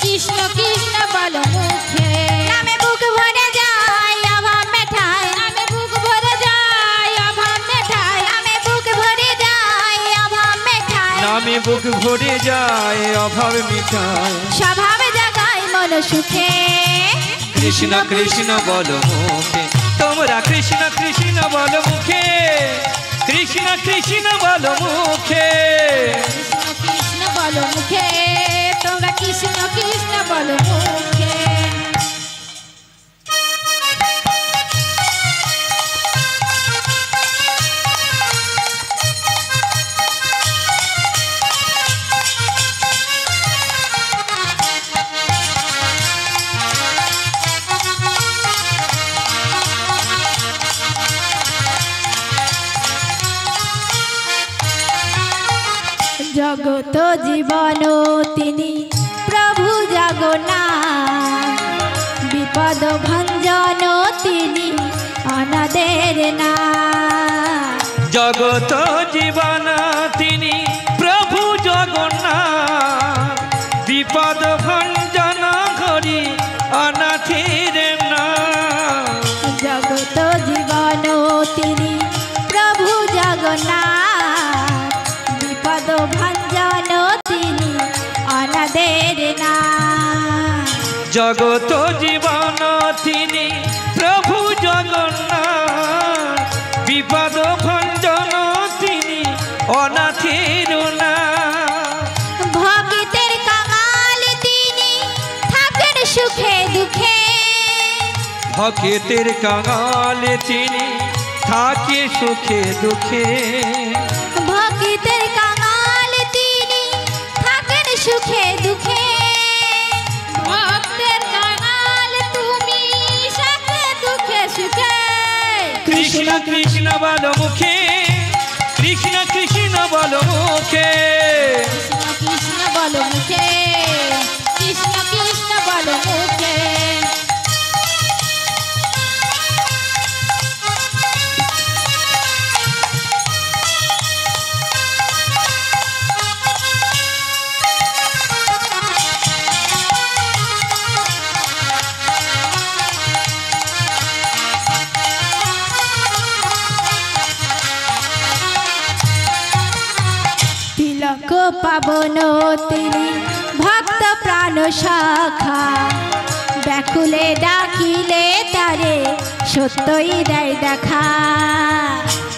কৃষ্ণ কৃষ্ণ বলো মুখে। নামে বুক ভরে যায় অভাব মেটায়, নামে বুক ভরে যায় অভাব মেটায়, নামে বুক ভরে যায় অভাব মেটায়, নামে বুক ভরে যায় অভাব মিটায়, স্বভাবে জাগায় মন সুখে। কৃষ্ণ কৃষ্ণ বলো মুখে, তোমরা কৃষ্ণ কৃষ্ণ বলো মুখে, কৃষ্ণ কৃষ্ণ বলো মুখে, কৃষ্ণ কৃষ্ণ বলো মুখে, তোমরা কৃষ্ণ কৃষ্ণ বলো মুখে। জগত জীবন তিনি প্রভু জগন্নাথ, বিপদ ভঞ্জন তিনি অনাদের নাথ। জগত জীবন তিনি প্রভু জগন্নাথ, বিপদ ভঞ্জন করি অনাথের নাথ। জগত জীবন তিনি প্রভু জগন্নাথ, বিপদ ভঞ্জন তিনি অনাদের নাথ। জগত জীবন তিনি প্রভু জগন্নাথ, বিপদ ভঞ্জন তিনি অনাথের নাথ। ভক্তের কাঙাল তিনি থাকেন সুখে দুঃখে, ভক্তের কাঙাল তিনি থাকে সুখে দুঃখে, ভক্তের কাঙাল তিনি থাকেন সুখে দুঃখে। ভক্তের কাঙাল তুমি সাথে দুঃখে সুখে, কৃষ্ণ কৃষ্ণ বল মুখে, কৃষ্ণ কৃষ্ণ বল মুখে, কৃষ্ণ কৃষ্ণ বল মুখে, কৃষ্ণ কৃষ্ণ বল মুখে। তিলক পাবন তিনি ভক্ত প্রাণ শাখা, ব্যাকুলে ডাকিলে তারে সত্যই দেয় দেখা।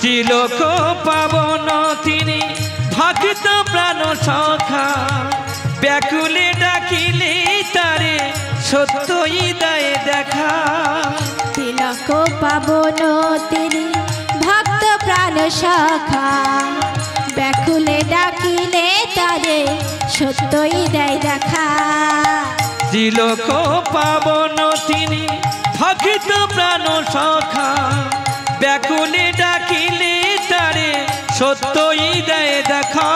তিলক পাবন তিনি ভক্ত প্রাণ সখা, ব্যাকুলে ডাকিলে তারে সত্যই দেয় দেখা। তিলক পাবন তিনি ভক্ত প্রাণ শাখা, ব্যাকুলে ডাকিলে তারে সত্যই দেয় দেখা। তিলক পাবন তিনি ভক্ত প্রাণ সখা, ব্যাকুলে ডাকিলে তারে সত্যই দেয় দেখা।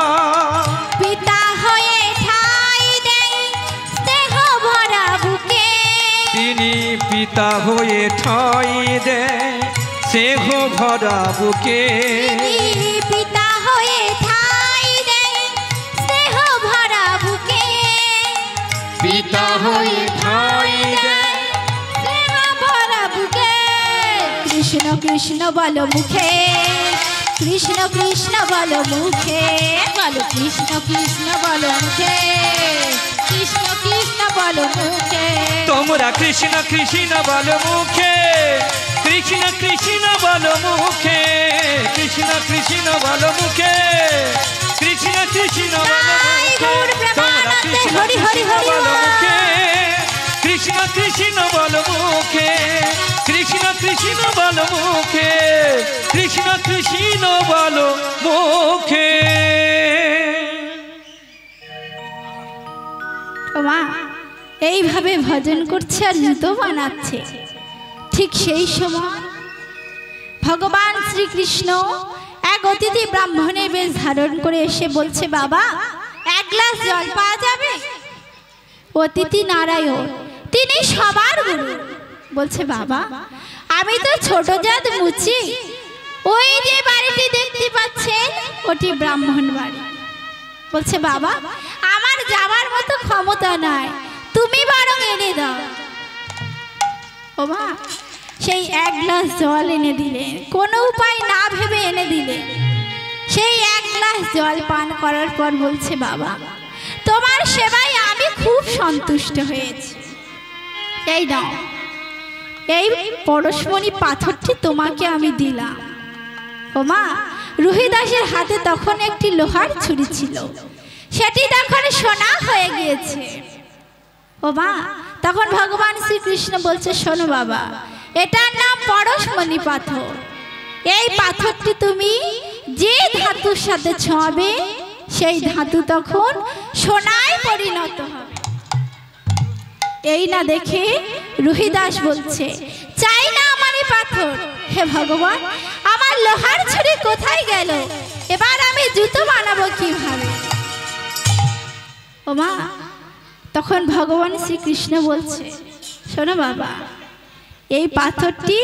পিতা হয়ে ঠাই দেয় স্নেহ ভরা বুকে, তিনি পিতা হয়ে ঠাই দেয় স্নেহ ভরা বুকে। তিনি পিতা হয়ে ঠাই দেয় স্নেহ ভরা বুকে, পিতা হয়ে ঠাই দেয় স্নেহ ভরা বুকে। কৃষ্ণ কৃষ্ণ বল মুখে, কৃষ্ণ কৃষ্ণ বল মুখে, বলো কৃষ্ণ কৃষ্ণ বল মুখে, কৃষ্ণ কৃষ্ণ বল মুখে। তোমরা কৃষ্ণ কৃষ্ণ বল মুখে, কৃষ্ণ কৃষ্ণ বল মুখে, কৃষ্ণ কৃষ্ণ বল মুখে, কৃষ্ণ কৃষ্ণ বল মুখে। তোমরা কৃষ্ণ কৃষ্ণ বল মুখে, কৃষ্ণ কৃষ্ণ বল মুখে, কৃষ্ণ কৃষ্ণ বল মুখে, কৃষ্ণ কৃষ্ণ বল মুখে। মা এইভাবে ভজন করছে আর জুতো বানাচ্ছে। ঠিক সেই সময় ভগবান শ্রীকৃষ্ণ এক অতিথি ব্রাহ্মণের বেশ ধারণ করে এসে বলছে, বাবা এক গ্লাস জল পাওয়া যাবে? অতিথি নারায়ণ, তিনি সবার গুরু, বলছে বাবা আমি তো ছোট জাত মুচি, ওই যে বাড়িটি দেখতে পাচ্ছেন ওটি ব্রাহ্মণ বাড়ি। বলছে বাবা আমার যাবার মতো ক্ষমতা নাই, তুমি বরং এনে দাও। ও মা সেই এক গ্লাস জল এনে দিলেন, কোনো উপায় না ভেবে এনে দিলেন। সেই এক গ্লাস জল পান করার পর বলছে বাবা তোমার সেবায় আমি খুব সন্তুষ্ট হয়েছি, এই নাও এই পরশমণি পাথরটি তোমাকে আমি দিলাম। ও মা রুহিদাসের হাতে তখন একটি লোহার ছুরি ছিল, সেটি তখন সোনা হয়ে গিয়েছে। ও মা তখন ভগবান শ্রীকৃষ্ণ বলছে শোনো বাবা, এটার নাম পরশমণি পাথর। এই পাথরটি তুমি যে ধাতুর সাথে ছোঁয়াবে সেই ধাতু তখন সোনায় পরিণত হবে। এই না দেখে রুহিদাস বলছে চাই না আমার এই পাথর, হে ভগবান আমার লোহার ছুরি কোথায় গেল, এবার আমি জুতো বানাবো কিভাবে? ও মা তখন ভগবান শ্রীকৃষ্ণ বলছে শোনো বাবা, এই পাথরটি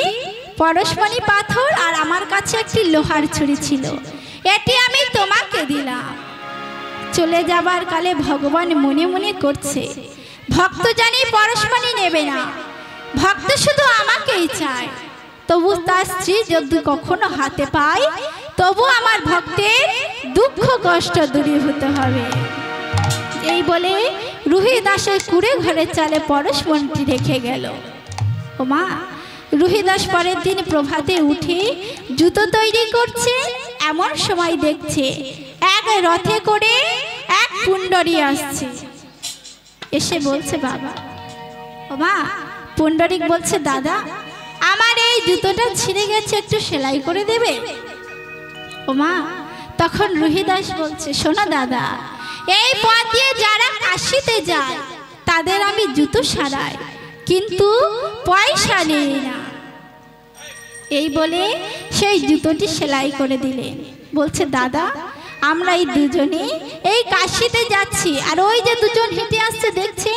পরশমণি পাথর আর আমার কাছে একটি লোহার ছুরি ছিল, এটি আমি তোমাকে দিলাম। চলে যাবার কালে ভগবান মনে মনে করছে ভক্ত জানি পরশমণি নেবে না, ভক্ত শুধু আমাকেই চায়, তবু তার স্ত্রী যদি কখনো হাতে পায় তবু আমার ভক্তের দুঃখ কষ্ট দূরীভূত হবে। এই বলে রুহিদাসের কুড়ে ঘরের চালে পরশমণিটি রেখে গেল। ও মা রুহিদাস পরের দিন প্রভাতে উঠে জুতো তৈরি করছে, এমন সময় দেখছে এক রথে করে এক পুণ্ডরী আসছে। এসে বলছে বাবা, ও মা পুণ্ডরিক বলছে দাদা আমার এই জুতোটা ছিঁড়ে গেছে, একটু সেলাই করে দেবে? ও মা তখন রুহিদাস বলছে শোনো দাদা, এই পথ দিয়ে যারা কাশিতে যায় তাদের আমি জুতো সারাই, কিন্তু পয়সা নেই না। এই বলে সেই জুতোটি সেলাই করে দিলেন। বলছে দাদা আমরা এই দুজনে এই কাশিতে যাচ্ছি, আর ওই যে দুজন হেঁটে আসছে দেখছে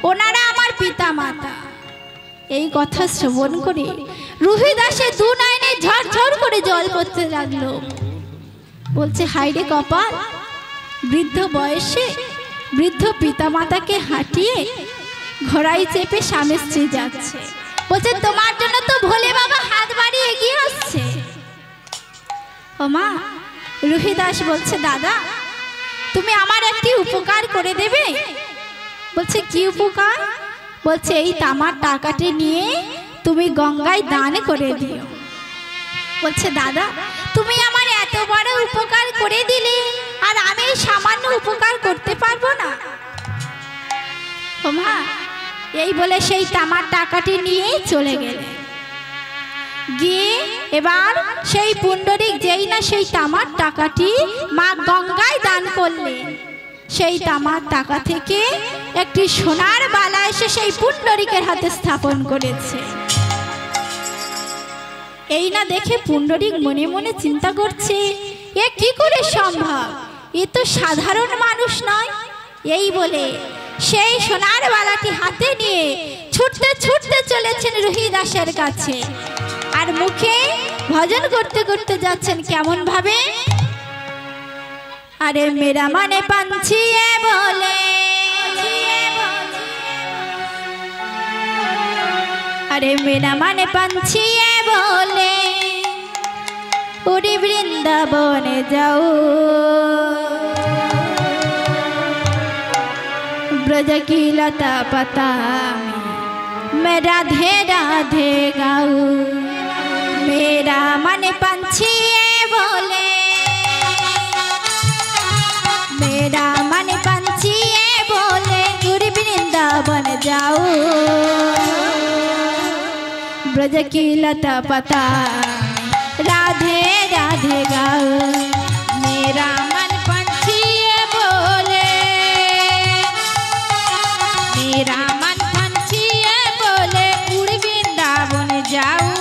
ওনারা আমার পিতা মাতা। এই কথা শ্রবণ করে রুহিদাসের দু নয়নে ঝরঝর করে জল পড়তে লাগলো। বলছে হায়রে কপাল, বৃদ্ধ বয়সে বৃদ্ধ পিতামাতাকে হাঁটিয়ে ঘোড়ায় চেপে স্বামী স্ত্রী যাচ্ছে। বলছে তোমার জন্য তো ভোলে বাবা হাত বাড়িয়ে এগিয়ে আসছে। ও মা, রুহিদাস বলছে দাদা তুমি আমার একটি উপকার করে দেবে। বলছে কি উপকার? বলছে এই তামার টাকাটি নিয়ে তুমি গঙ্গায় দান করে দিও। বলছে দাদা তুমি আমার এত বড় উপকার করে দিলে, আর আমি সামান্য উপকার করতে পারবো না? ও মা, এই বলে সেই তামার টাকাটি নিয়ে চলে গেলে। গিয়ে এবার সেই পুণ্ডরিক যেই না সেই তামার টাকাটি মা গঙ্গায় দান করলেন, সেই তামার টাকা থেকে একটি সোনার বালা এসে সেই পুণ্ডরিকের হাতে স্থাপন করেছে। এই না দেখে পুণ্ডরিক মনে মনে চিন্তা করছে এ কি করে সম্ভব, এ তো সাধারণ মানুষ নয়। এই বলে সেই সোনার বালাটি হাতে নিয়ে ছুটতে ছুটতে চলেছেন রুহিদাসের কাছে, আর মুখে ভজন করতে করতে যাচ্ছেন কেমন ভাবে, আরে মেরা মানে পাঞ্ছি বলে, আরে মেরা মানে পাঞ্ছি বলে উড়ি বৃন্দাবনে যাও, ब्रज की लता पता मैं राधे राधे गाऊं। मेरा मन पंछी बोले, मेरा मन पंछी बोले गुरु वृंदावन जाऊं, ब्रज की लता पता राधे राधे गाऊं। मेरा मन पंछी बोले, मेरा मन पंछी बोले उड़ वृंदावन जाऊं,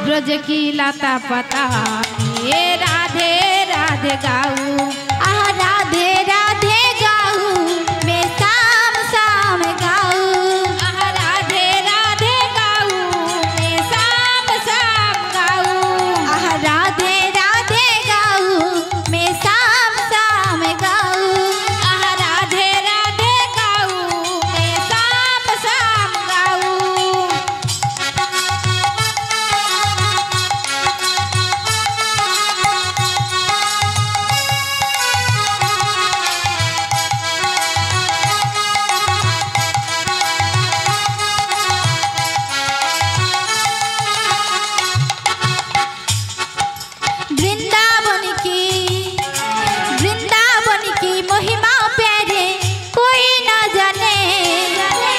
ब्रज की लता पता ये राधे राधे गाऊं। आह राधे राधे गाऊं मैं शाम शाम गाऊं, आह राधे राधे गाऊं मैं शाम शाम गाऊं, आह राधे राधे गाऊं मैं शाम शाम गाऊं, आह राधे राधे गाऊं मैं शाम शाम गाऊं। वृंदावन की महिमा प्यारे कोई न जाने,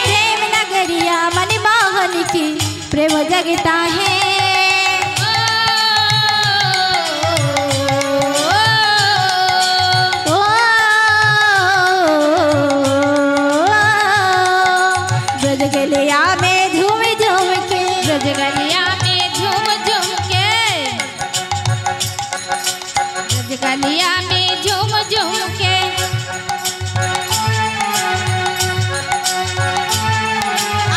प्रेम नगरिया मनमोहन की प्रेम जगता है। ओ ब्रज गलिया में झूम झूम के, ब्रज गलिया में झूम झूम के, ब्रज गलिया में झूम झूम के,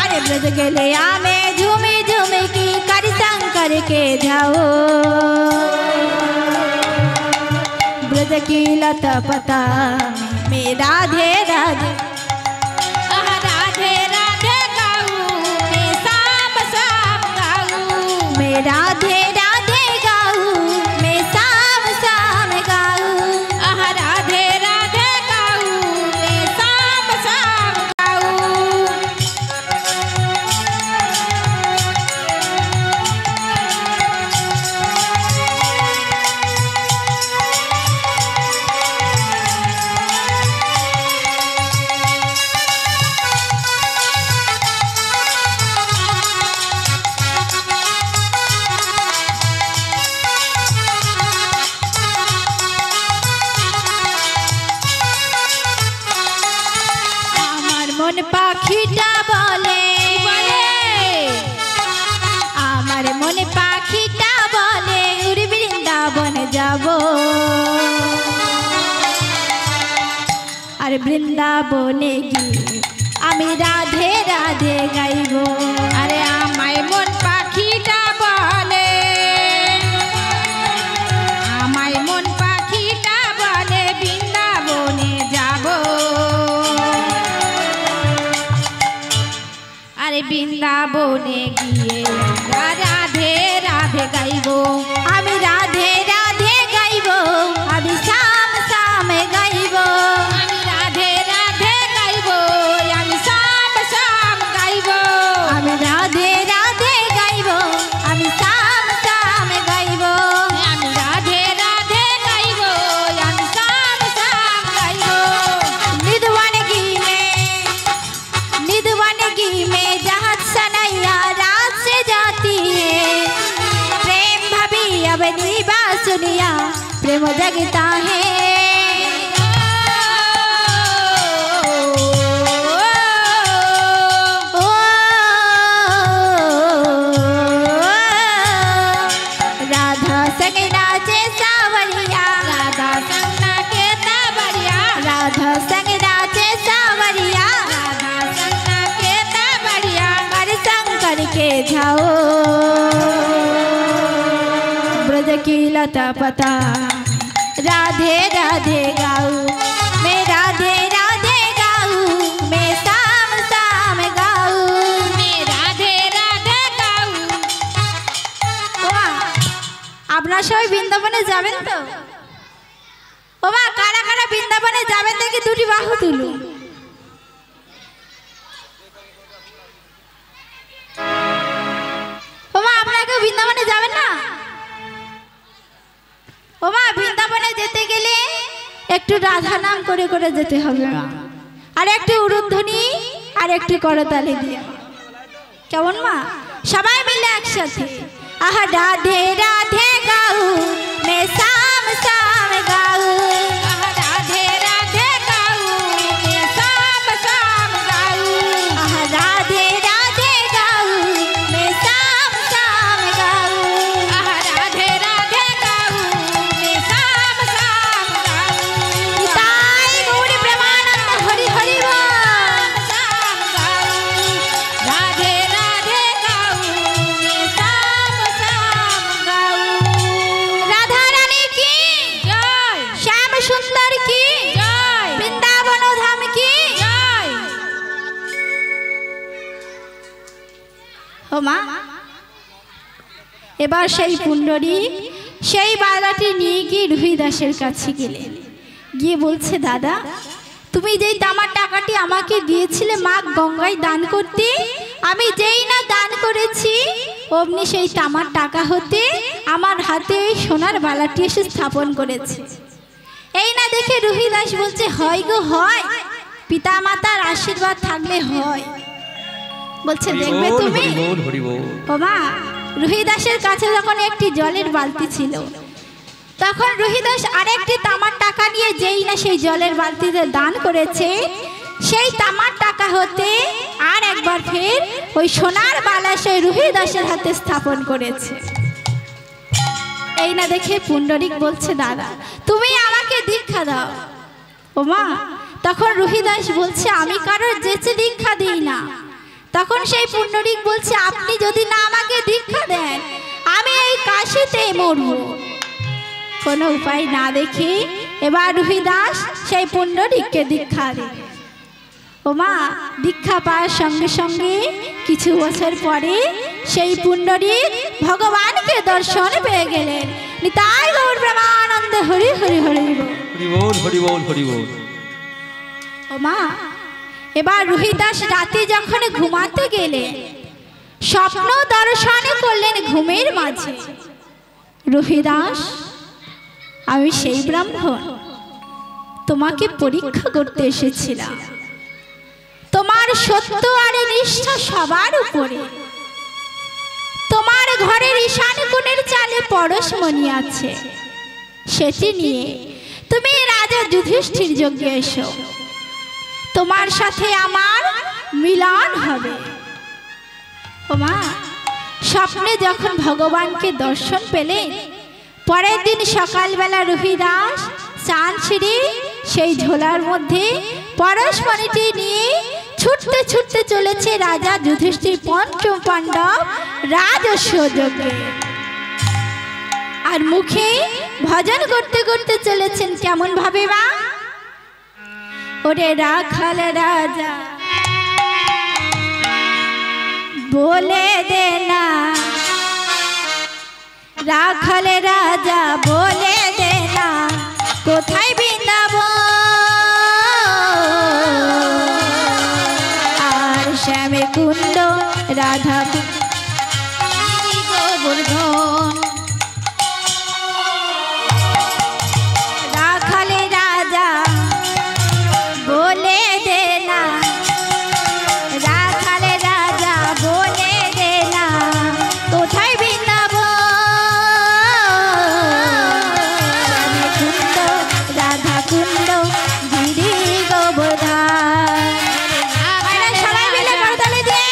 अरे ब्रज गलिया में झूम झूम की कर शंकर के जाओ, ब्रज की लता पता में राधे राधे, आह राधे राधे गाऊं मैं शाम शाम गाऊं, मैं राधे राधे गाऊं मैं शाम शाम गाऊं, आह राधे राधे गाऊं मैं शाम शाम गाऊं। বৃন্দাবনে গিয়ে আমি রাধে রাধে গাইব। আরে আমায় মন পাখিটা বলে, আমায় মন পাখিটা বলে বৃন্দাবনে যাব। আরে বৃন্দাবনে গিয়ে রাধে রাধে গাইব। আমি রাধে রাধে গাইব, আমি শাম শাম গাইব। আমি রাধে রাধে গাইব, আমি শাম শাম গাইব। আমি রাধে রাধে গাইব, আমি শাম শাম গাইব। আমি রাধে রাধে গাইব, আমি শাম শাম গাইব। निधवनगी में जहाँ सनैया रात से जाती है, प्रेम भवी अपनी बात सुनिया प्रेम जगता है। ओ, राधा संग नाचे सावरिया, राधा संग के तबरिया, राधा संग नाचे सावरिया, राधा संग के तबरिया। हर शंकर के जाओ ब्रज की लता पता, राधे राधे गाऊ मैं, राधे राधे गाऊ मैं, शाम शाम गाऊ मैं राधे राधे गाऊ। ওমা আপনারা সবাই বৃন্দাবনে যাবেন তো? ওমা কারা কারা বৃন্দাবনে যাবেন দেখি দুটি বাহু তুলুন। ওমা আপনারা কেউ বৃন্দাবনে যাবেন না? ওমা বৃন্দাবনে যেতে গেলে একটু রাধা নাম করে করে যেতে হবে, আর একটু উরুধ্বনি আর একটু করতালি দিয়ে, কেমন মা? সবাই মিলে একসাথে আহা রাধে রাধে গাউ মে শাম শাম গাউ, राधे राधे गाऊ मैं शाम शाम गाऊ। আহা রাধে রাধে গাউ মে শাম শাম গাউ। राधे राधे गाऊ मैं शाम शाम गाऊ। তাই গৌরী প্রেমানন্দ হরি হরি বল। शाम गाऊ राधे राधे गाऊ मैं शाम शाम गाऊ। রাধা রানী কি जय শ্যাম সুন্দর কি जय বৃন্দাবন ধাম কি। जय। ও মা এবার সেই পুণ্ডরীক সেই বালাটি নিয়ে গিয়ে রুহিদাসের কাছে গেলেন, গিয়ে বলছে দাদা তুমি যেই তামার টাকাটি আমাকে দিয়েছিলে মা গঙ্গায় দান করতে, আমি যেই না দান করেছি অমনি সেই তামার টাকা হতে আমার হাতে এই সোনার বালাটি এসে স্থাপন করেছে। এই না দেখে রুহিদাস বলছে হয় গো হয়, পিতা মাতার আশীর্বাদ থাকলে হয়। বলছে দেখবে হরিবোল তুমি। হরিবোল হরিবোল। ও মা রুহিদাসের কাছে যখন একটি জলের বালতি ছিল, তখন রুহিদাস আরেকটি তামার টাকা নিয়ে যেই না সেই জলের বালতিতে দান করেছে, সেই তামার টাকা হতে আর একবার ফের ওই সোনার বালা সেই রুহিদাসের হাতে স্থাপন করেছে। এই না দেখে পুণ্ডরিক বলছে দাদা তুমি আমাকে দীক্ষা দাও। ও মা তখন রুহিদাস বলছে আমি কারোর যেচে দীক্ষা দিই না। তখন সেই পুণ্ডরিক বলছে আপনি যদি না আমাকে দীক্ষা দেন আমি এই কাশিতে মরব। কোনো উপায় না দেখে এবার রুহিদাস সেই পুণ্ডরিককে দীক্ষা দেয়। ও মা দীক্ষা পাওয়ার সঙ্গে সঙ্গে কিছু বছর পরে সেই পুণ্ডরিক ভগবানকে দর্শন পেয়ে গেলেন। নিতাই গৌর প্রেমানন্দ হরি হরি হরি বল। হরিবোল হরিবোল হরিবোল। ও মা এবার রুহিদাস রাতে যখন ঘুমাতে গেলে স্বপ্ন দর্শন করলেন ঘুমের মাঝে। রুহিদাস আমি সেই ব্রাহ্মণ তোমাকে পরীক্ষা করতে এসেছিলাম, তোমার সত্য আর নিষ্ঠা সবার উপরে। তোমার ঘরের ঈশান কোণের চালে পরশমণি আছে, সেটি নিয়ে তুমি রাজা যুধিষ্ঠির যজ্ঞে এসো, তোমার সাথে আমার মিলন হবে। ও মা স্বপ্নে যখন ভগবানকে দর্শন পেলেন, পরের দিন সকালবেলা রুহিদাস চাঁদ ছিঁড়ে সেই ঝোলার মধ্যে পরশমণিটি নিয়ে ছুটতে ছুটতে চলেছে রাজা যুধিষ্ঠির পঞ্চম পাণ্ডব রাজস্ব যজ্ঞে। আর মুখে ভজন করতে করতে চলেছেন কেমন ভাবে মা? ওরে রাখাল রাজা বলে দে না, রাখাল রাজা বলে দে না, কোথায় বৃন্দাবন আর শ্যামে কুণ্ড রাধা গোবর্ধন। রাখাল রাজা বলে দে না, রাখাল রাজা বলে দে না, কোথায় বৃন্দাবন শ্যামে কুণ্ড রাধা কুণ্ড গিরি গোবর্ধন। সবাই মিলে করতালি দিয়ে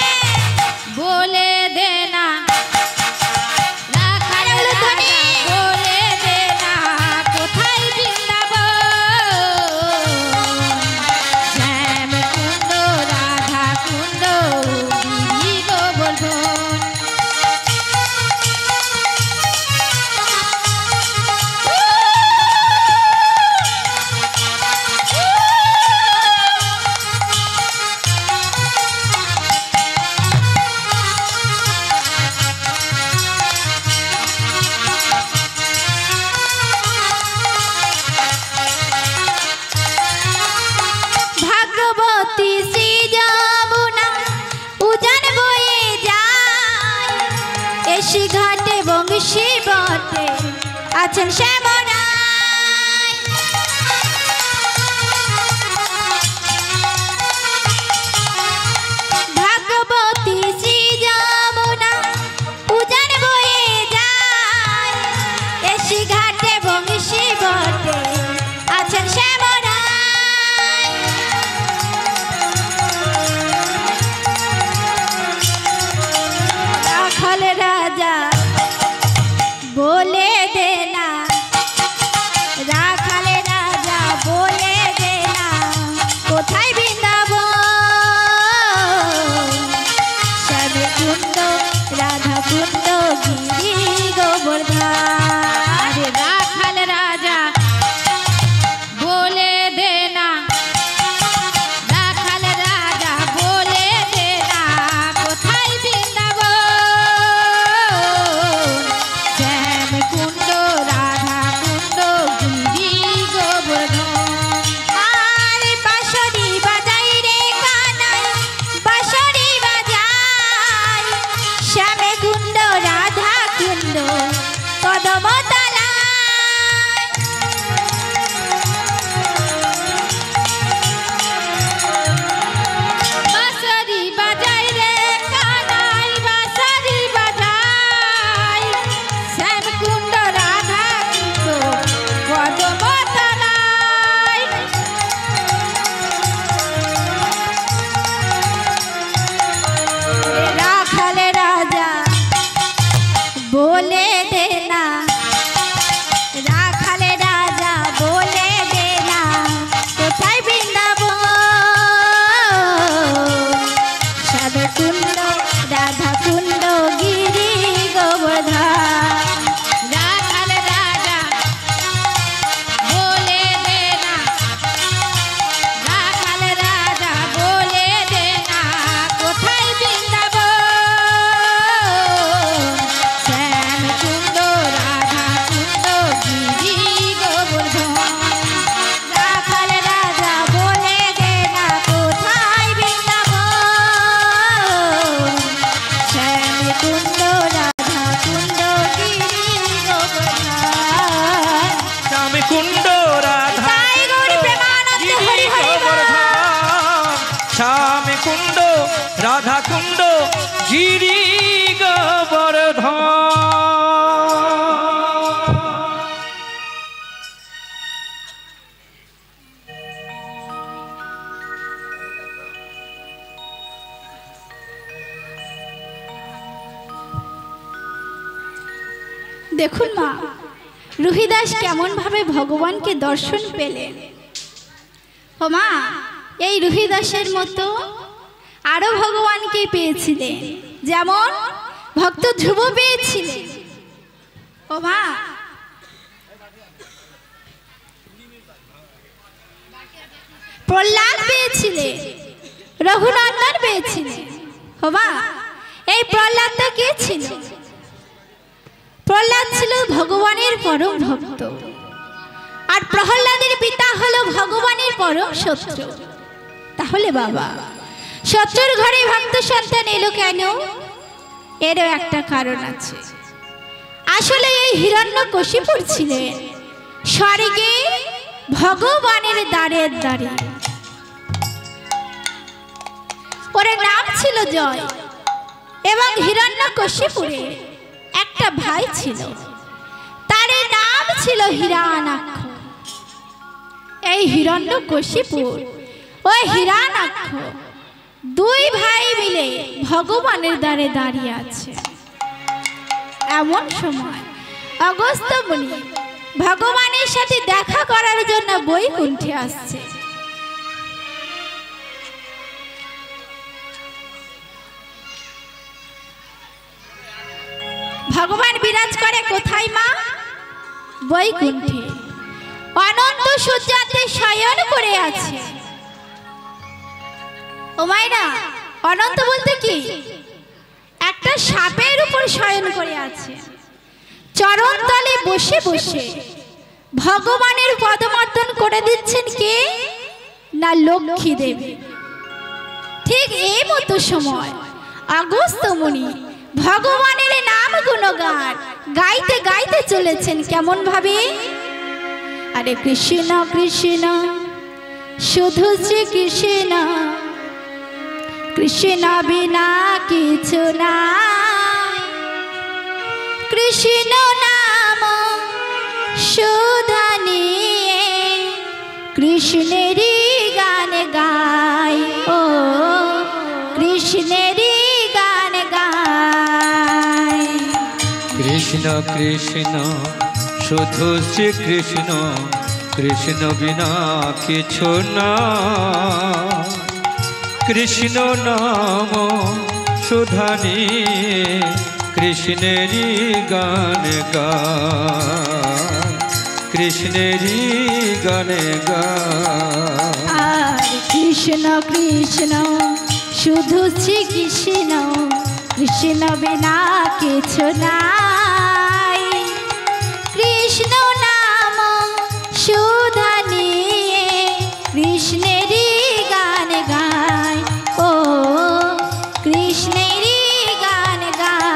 বলে দে না, রাখাল রাজা বলে দে না, কোথায় বৃন্দাবন শ্যাম কুণ্ড রাধা কুণ্ড গিরি গোবর্ধন। ভাগবতী শ্রী যমুনা উজান বয়ে যায়, এসি ঘাটে বংশী বটে আছেন শ্যামরায়। ভাগবতী শ্রী যমুনা উজান বয়ে যায়, এসি ঘাটে বংশী বটে আছেন শ্যামরায়। রাখাল রাজা বলে দে না, রাখাল রাজা বলে দে না, কোথায় বৃন্দাবন শ্যামে কুণ্ড রাধা কুণ্ড গিরি গোবর্ধন। আরে রাখাল রাজা বলে দে না, রাখাল রাজা বলে দে না, কোথায় বৃন্দাবন শ্যাম কুণ্ড রাধা কুণ্ড গিরি গোবর্ধন। আর বাঁশরি বাজাই রে কানাই, বাঁশরি বাজাই, শ্যামে কুণ্ড রাধা কুণ্ড কদম তলায়। বাঁশরি বাজাই রে কানাই, বাঁশরি বাজাই, শ্যাম কুণ্ড রাধা কুণ্ড কদম তলায়। রাখাল রাজা বলে দে না, রাখাল রাজা বলে দে না, কোথায় বৃন্দাবন শ্যামে কুণ্ড রাধা কুণ্ড গিরি গোবর্ধন। রাখাল রাজা বলে দে না, রাখাল রাজা বলে দে না, কোথায় বৃন্দাবন শ্যাম কুণ্ড রাধা কুণ্ড গিরি গোবর্ধন। রাখাল রাজা বলে দে না, কোথায় বৃন্দাবন শ্যামে কুণ্ড রাধা কুণ্ড গিরি গোবর্ধন। শ্যামে কুণ্ড রাধা তাই গৌর প্রেমানন্দে হরি হরি বল। শ্যামে কুণ্ড রাধা কুণ্ড গিরি গোবর্ধন। দেখুন মা, রুহিদাস কেমন ভাবে ভগবানকে দর্শন পেলেন। ও মা, এই রুহিদাসের মতো আরো ভগবানকে পেয়েছিলেন, যেমন ভক্ত ধ্রুব পেয়েছিলেন। ও মা, প্রহ্লাদ পেয়েছিলেন, রঘুনন্দন পেয়েছিলেন। ও মা, এই প্রহ্লাদটা কে ছিল? প্রহ্লাদ ছিল ভগবানের পরম ভক্ত, আর প্রহ্লাদের পিতা হলো ভগবানের পরম শত্রু। তাহলে বাবা, শত্রুর ঘরে ভক্ত সন্তান এলো কেন? এরও একটা কারণ আছে। আসলে এই হিরণ্যকশিপুর ছিলেন স্বর্গে ভগবানের দ্বারের দ্বারে। ওর নাম ছিল জয়, এবং হিরণ্যকশিপুরে একটা ভাই ছিল, তার নাম ছিল হিরণ্যাক্ষ। এই হিরণ্যকশিপুর ও হিরণ্যাক্ষ দুই ভাই মিলে ভগবানের দ্বারে দাঁড়িয়ে আছে। এমন সময় অগস্ত্য মুনি ভগবানের সাথে দেখা করার জন্য বৈকুণ্ঠে আসছে। ভগবান বিরাজ করে কোথায় মা? বৈকুণ্ঠে অনন্ত সূর্যাতে শয়ন করে আছে। ও মায়েরা, অনন্ত বলতে কি? একটা সাপের উপর শয়ন করে আছে। চরণ তলে বসে বসে ভগবানের পদমর্দন করে দিচ্ছেন কে? না লক্ষ্মী দেবী। ঠিক এই মতো সময় অগস্ত্য মুনি ভগবানের নাম গুণগান গাইতে গাইতে চলেছেন। কেমন ভাবে? আরে কৃষ্ণ কৃষ্ণ শুধু শ্রী কৃষ্ণ, কৃষ্ণ বিনা কিছু নাই, কৃষ্ণ নাম সুধা নিয়ে কৃষ্ণেরই গান গাই। ও কৃষ্ণেরই গান গাই। কৃষ্ণ কৃষ্ণ শুধু শ্রী কৃষ্ণ, কৃষ্ণ বিনা কিছু না, কৃষ্ণ নাম সুধা নিয়ে কৃষ্ণেরই গান গায়, কৃষ্ণেরই গান গায়। আর কৃষ্ণ কৃষ্ণ শুধু শ্রী কৃষ্ণ, কৃষ্ণ বিনা কিছু নাই, কৃষ্ণ নাম সুধা নিয়ে কৃষ্ণেরই গান গায়। ও কৃষ্ণেরই গান গায়।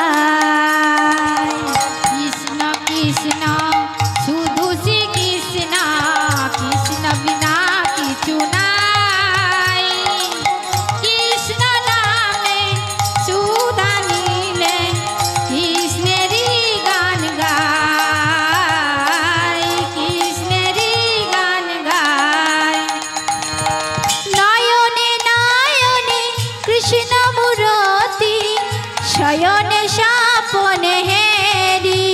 কৃষ্ণ কৃষ্ণ শুধু শ্রী কৃষ্ণ, কৃষ্ণ বিনা কিছু নাই, কৃষ্ণ নামে সুধা নিলে কৃষ্ণেরই গান গায়, কৃষ্ণেরই গান গায়। নয়নে নয়নে কৃষ্ণ মূরতি, শয়নে স্বপনে হেরি।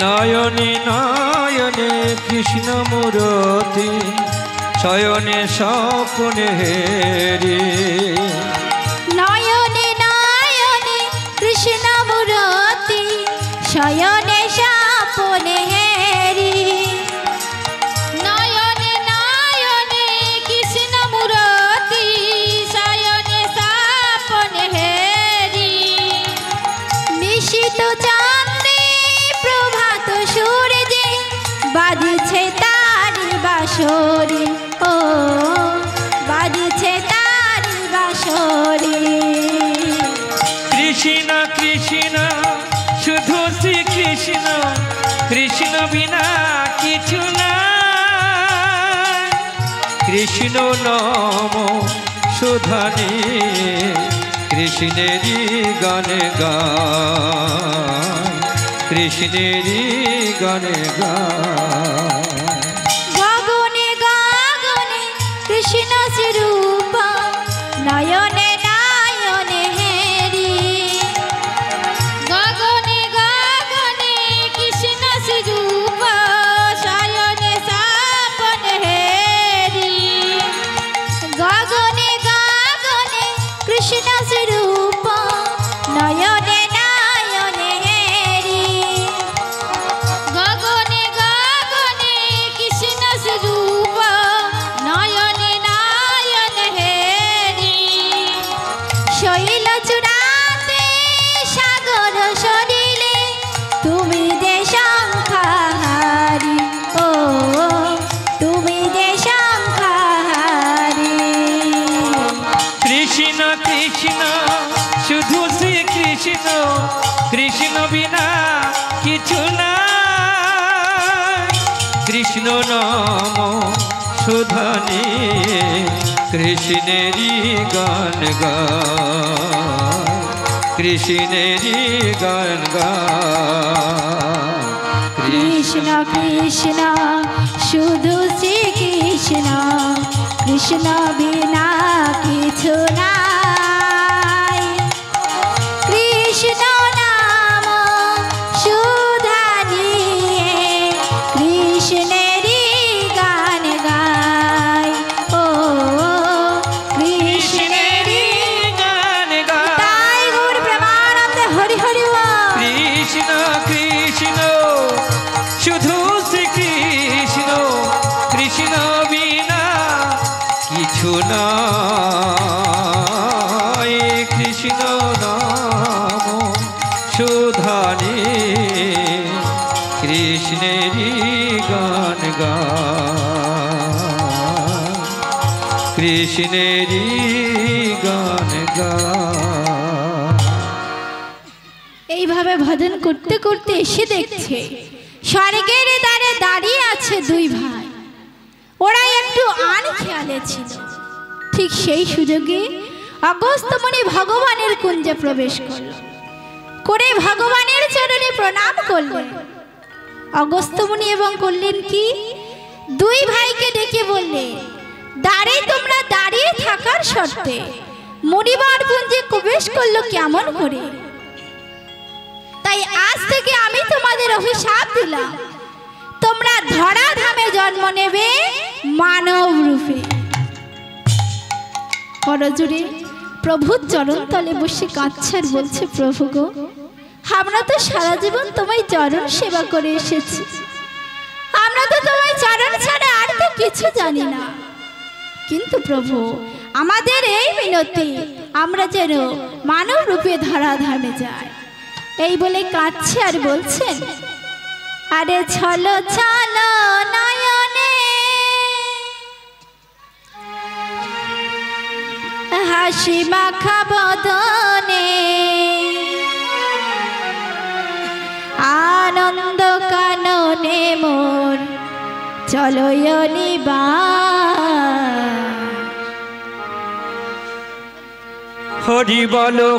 নয়নে নয়নে কৃষ্ণ মূরতি, শয়নে স্বপনে হেরি। নয়নে নয়নে কৃষ্ণ মূরতি, শয়নে স্বপনে হেরি। নয়নে নয়নে কৃষ্ণ মূরতি, শয়নে স্বপনে হেরি। নিশিত চাঁদে প্রভাত সূর্যে বাজছে তারি বাঁশরি। ও বাজছে তারি বাঁশরি। কৃষ্ণ কৃষ্ণ শুধু শ্রী কৃষ্ণ, কৃষ্ণ বিনা কিছু না, কৃষ্ণ নাম সুধা নিয়ে কৃষ্ণেরই গান গায়, কৃষ্ণেরই গান গায়। গগনে গগনে কৃষ্ণ স্বরূপ, নয়নে নয়নে হেরি। গগনে গগনে কৃষ্ণ স্বরূপ, শয়নে স্বপনে হেরি। কৃষ্ণ বিনা কিছু না, কৃষ্ণ নাম সুধানি কৃষ্ণেরই গান গায়, কৃষ্ণেরই গান গায়। কৃষ্ণ কৃষ্ণ শুধু শ্রী কৃষ্ণ, কৃষ্ণ বিনা কিছু নাই। কৃষ্ণ নাম সুধা নিয়ে কৃষ্ণেরই গান গায়। ও কৃষ্ণেরই গান গায়। তাই গৌর প্রেমানন্দে হরি হরি বল। কৃষ্ণ কৃষ্ণ শুধু শ্রী কৃষ্ণ, কৃষ্ণ বিনা কিছু নাই। কৃষ্ণ নাম সুধানি কৃষ্ণেরই গান গায়, কৃষ্ণেরই গান গায়। এইভাবে ভজন করতে করতে এসে দেখছে স্বর্গের দ্বারে দাঁড়িয়ে আছে দুই ভাই। ওরা একটু আন খেয়ালে ছিল। ঠিক সেই সুযোগে অগস্ত্যমুনি ভগবানের কুঞ্জে প্রবেশ করল, করে ভগবানের চরণে প্রণাম করলেন। অগস্ত্যমুনি এবং করলেন কি, দুই ভাইকে ডেকে বললেন, দ্বারে তোমরা দাঁড়িয়ে থাকার শর্তে মুনিবার কুঞ্জে প্রবেশ করলো কেমন করে? তাই আজ থেকে আমি তোমাদের অভিশাপ দিলাম, তোমরা ধরাধামে জন্ম নেবে মানব রূপে। করজুড়ে প্রভুর চরণ তলে বসে কাঁদছে আর বলছে, প্রভু গো, আমরা তো সারা জীবন তোমায় চরণ সেবা করে এসেছি, আমরা তো তোমায় চরণ ছাড়া আর তো কিছু জানি না। কিন্তু প্রভু, আমাদের এই মিনতি, আমরা যেন মানব রূপে ধরাধামে যাই। এই বলে কাঁদছে আর বলছেন, আরে ছলো ছলো নয়নে হাসি মাখা বদনে আনন্দ কাননে মোর চলো নিবার। হরি বলো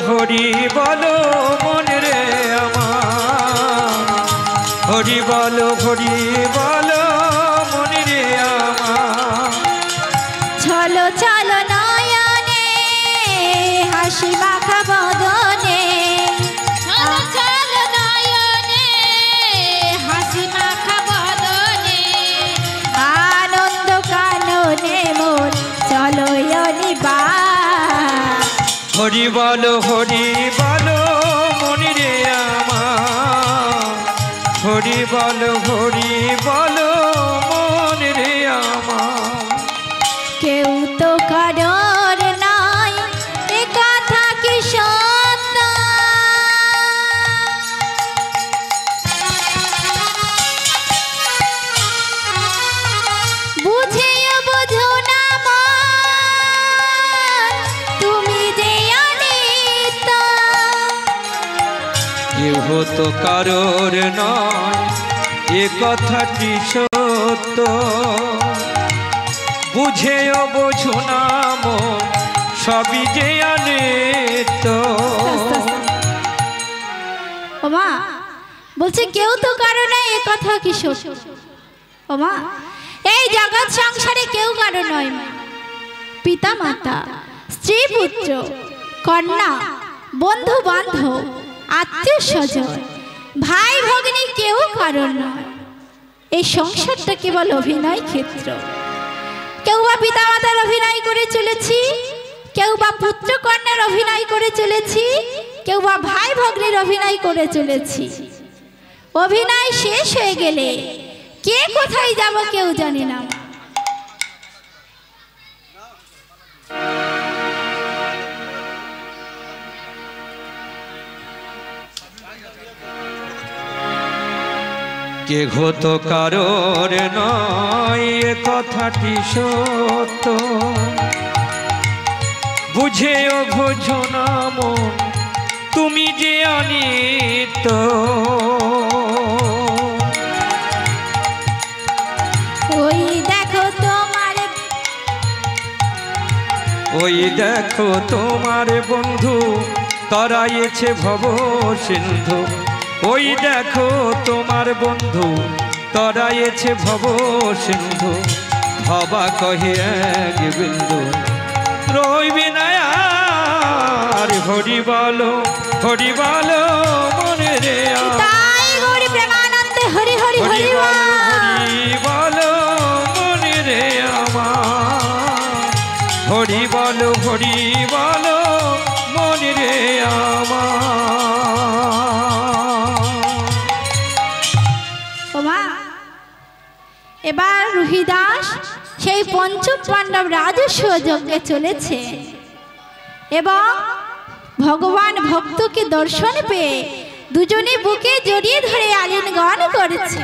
মন রে আমার, হরি বলো মন রে আমার। ছলো ছলো নয়নে হাসি মাখা বদনে, ছলো ছলো নয়নে হাসি মাখা বদনে আনন্দ কাননে মোর চলো নিবার। হরি বলো মন রে আমার, হরি বলো মন রে আমার। কেউ তো কারোর নাই এ কথা কি সত্য, বুঝেও বোঝো না মন, তুমি যে অনিত্য। কেহ তো কারোর নয় এ কথাটি সত্য, বুঝেও বোঝো না মন, সবই যে অনিত্য। ওমা বলছে কেউ তো কারো নাই এ কথা কি সত্য। ওমা এই জগৎ সংসারে কেউ কারো নয়, পিতা মাতা, স্ত্রী পুত্র, কন্যা, বন্ধু বান্ধব, আত্মীয় স্বজন, ভাই ভগ্নী কেউ কারো নয়। এই সংসারটা কেবল অভিনয় ক্ষেত্র। কেউ বা পিতা মাতার অভিনয় করে চলেছি, কেউ বা পুত্র কন্যার অভিনয় করে চলেছি, কেউ বা ভাই ভগ্নীর অভিনয় করে চলেছি। অভিনয় শেষ হয়ে গেলে কে কোথায় যাব কেউ জানি না। কেহ তো কারোর নয় এ কথাটি সত্য, বুঝেও বোঝো না মন, তুমি যে অনিত্য, ওই দেখো তোমার ওই দেখো তোমার বন্ধু তরাইছে ভব সিন্ধু, ওই দেখো তোমার বন্ধু তরাইছে ভব সিন্ধু, ভবা কহে এক বিন্দু রইবে না আর, হরি বলো মনে রে আমার। তাই গৌরী প্রেমানন্দে হরি হরি হরি বল। হরি বলো মনে রে আমার, হরি বলো মনে রে আমার। ওমা, এবার রুহিদাস সেই পঞ্চম পাণ্ডব রাজস্ব যজ্ঞে চলেছে এবং ভগবান ভক্তকে দর্শন পেয়ে দুজনে বুকে জড়িয়ে ধরে আলিঙ্গন করেছে।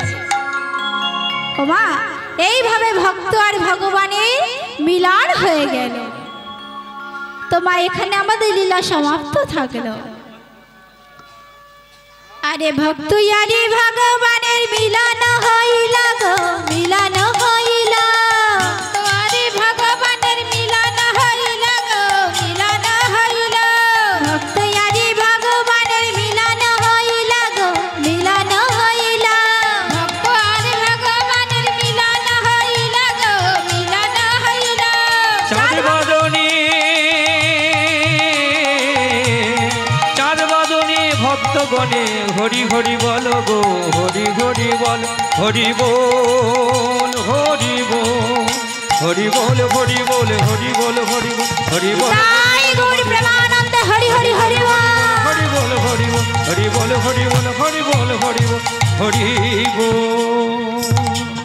ওমা, এইভাবে ভক্ত আর ভগবানের মিলন হয়ে গেল। তোমা এখানে আমাদের লীলা সমাপ্ত থাকলো। আরে ভক্ত আরে ভগবানের মিলন হইল গো, মিলন হইল। আরে ভগবানের মিলন হইল গো, মিলন হইল। ভক্ত আরে ভগবানের মিলন হইল গো, মিলন হইল। ভক্ত আরে ভগবানের মিলন হইল গো, মিলন হইল। চাঁদ বাদনে ভক্তগণে হরি হরি বল গো, হরি হরি বল, হরি বল হরি বল, হরি বল হরি বল, হরি বল হরি বল, হরি বল তাই গৌরী প্রেমানন্দে হরি হরি হরি বল। হরি বল হরি বল, হরি বল হরি বল, হরি বল হরি বল, হরি বল।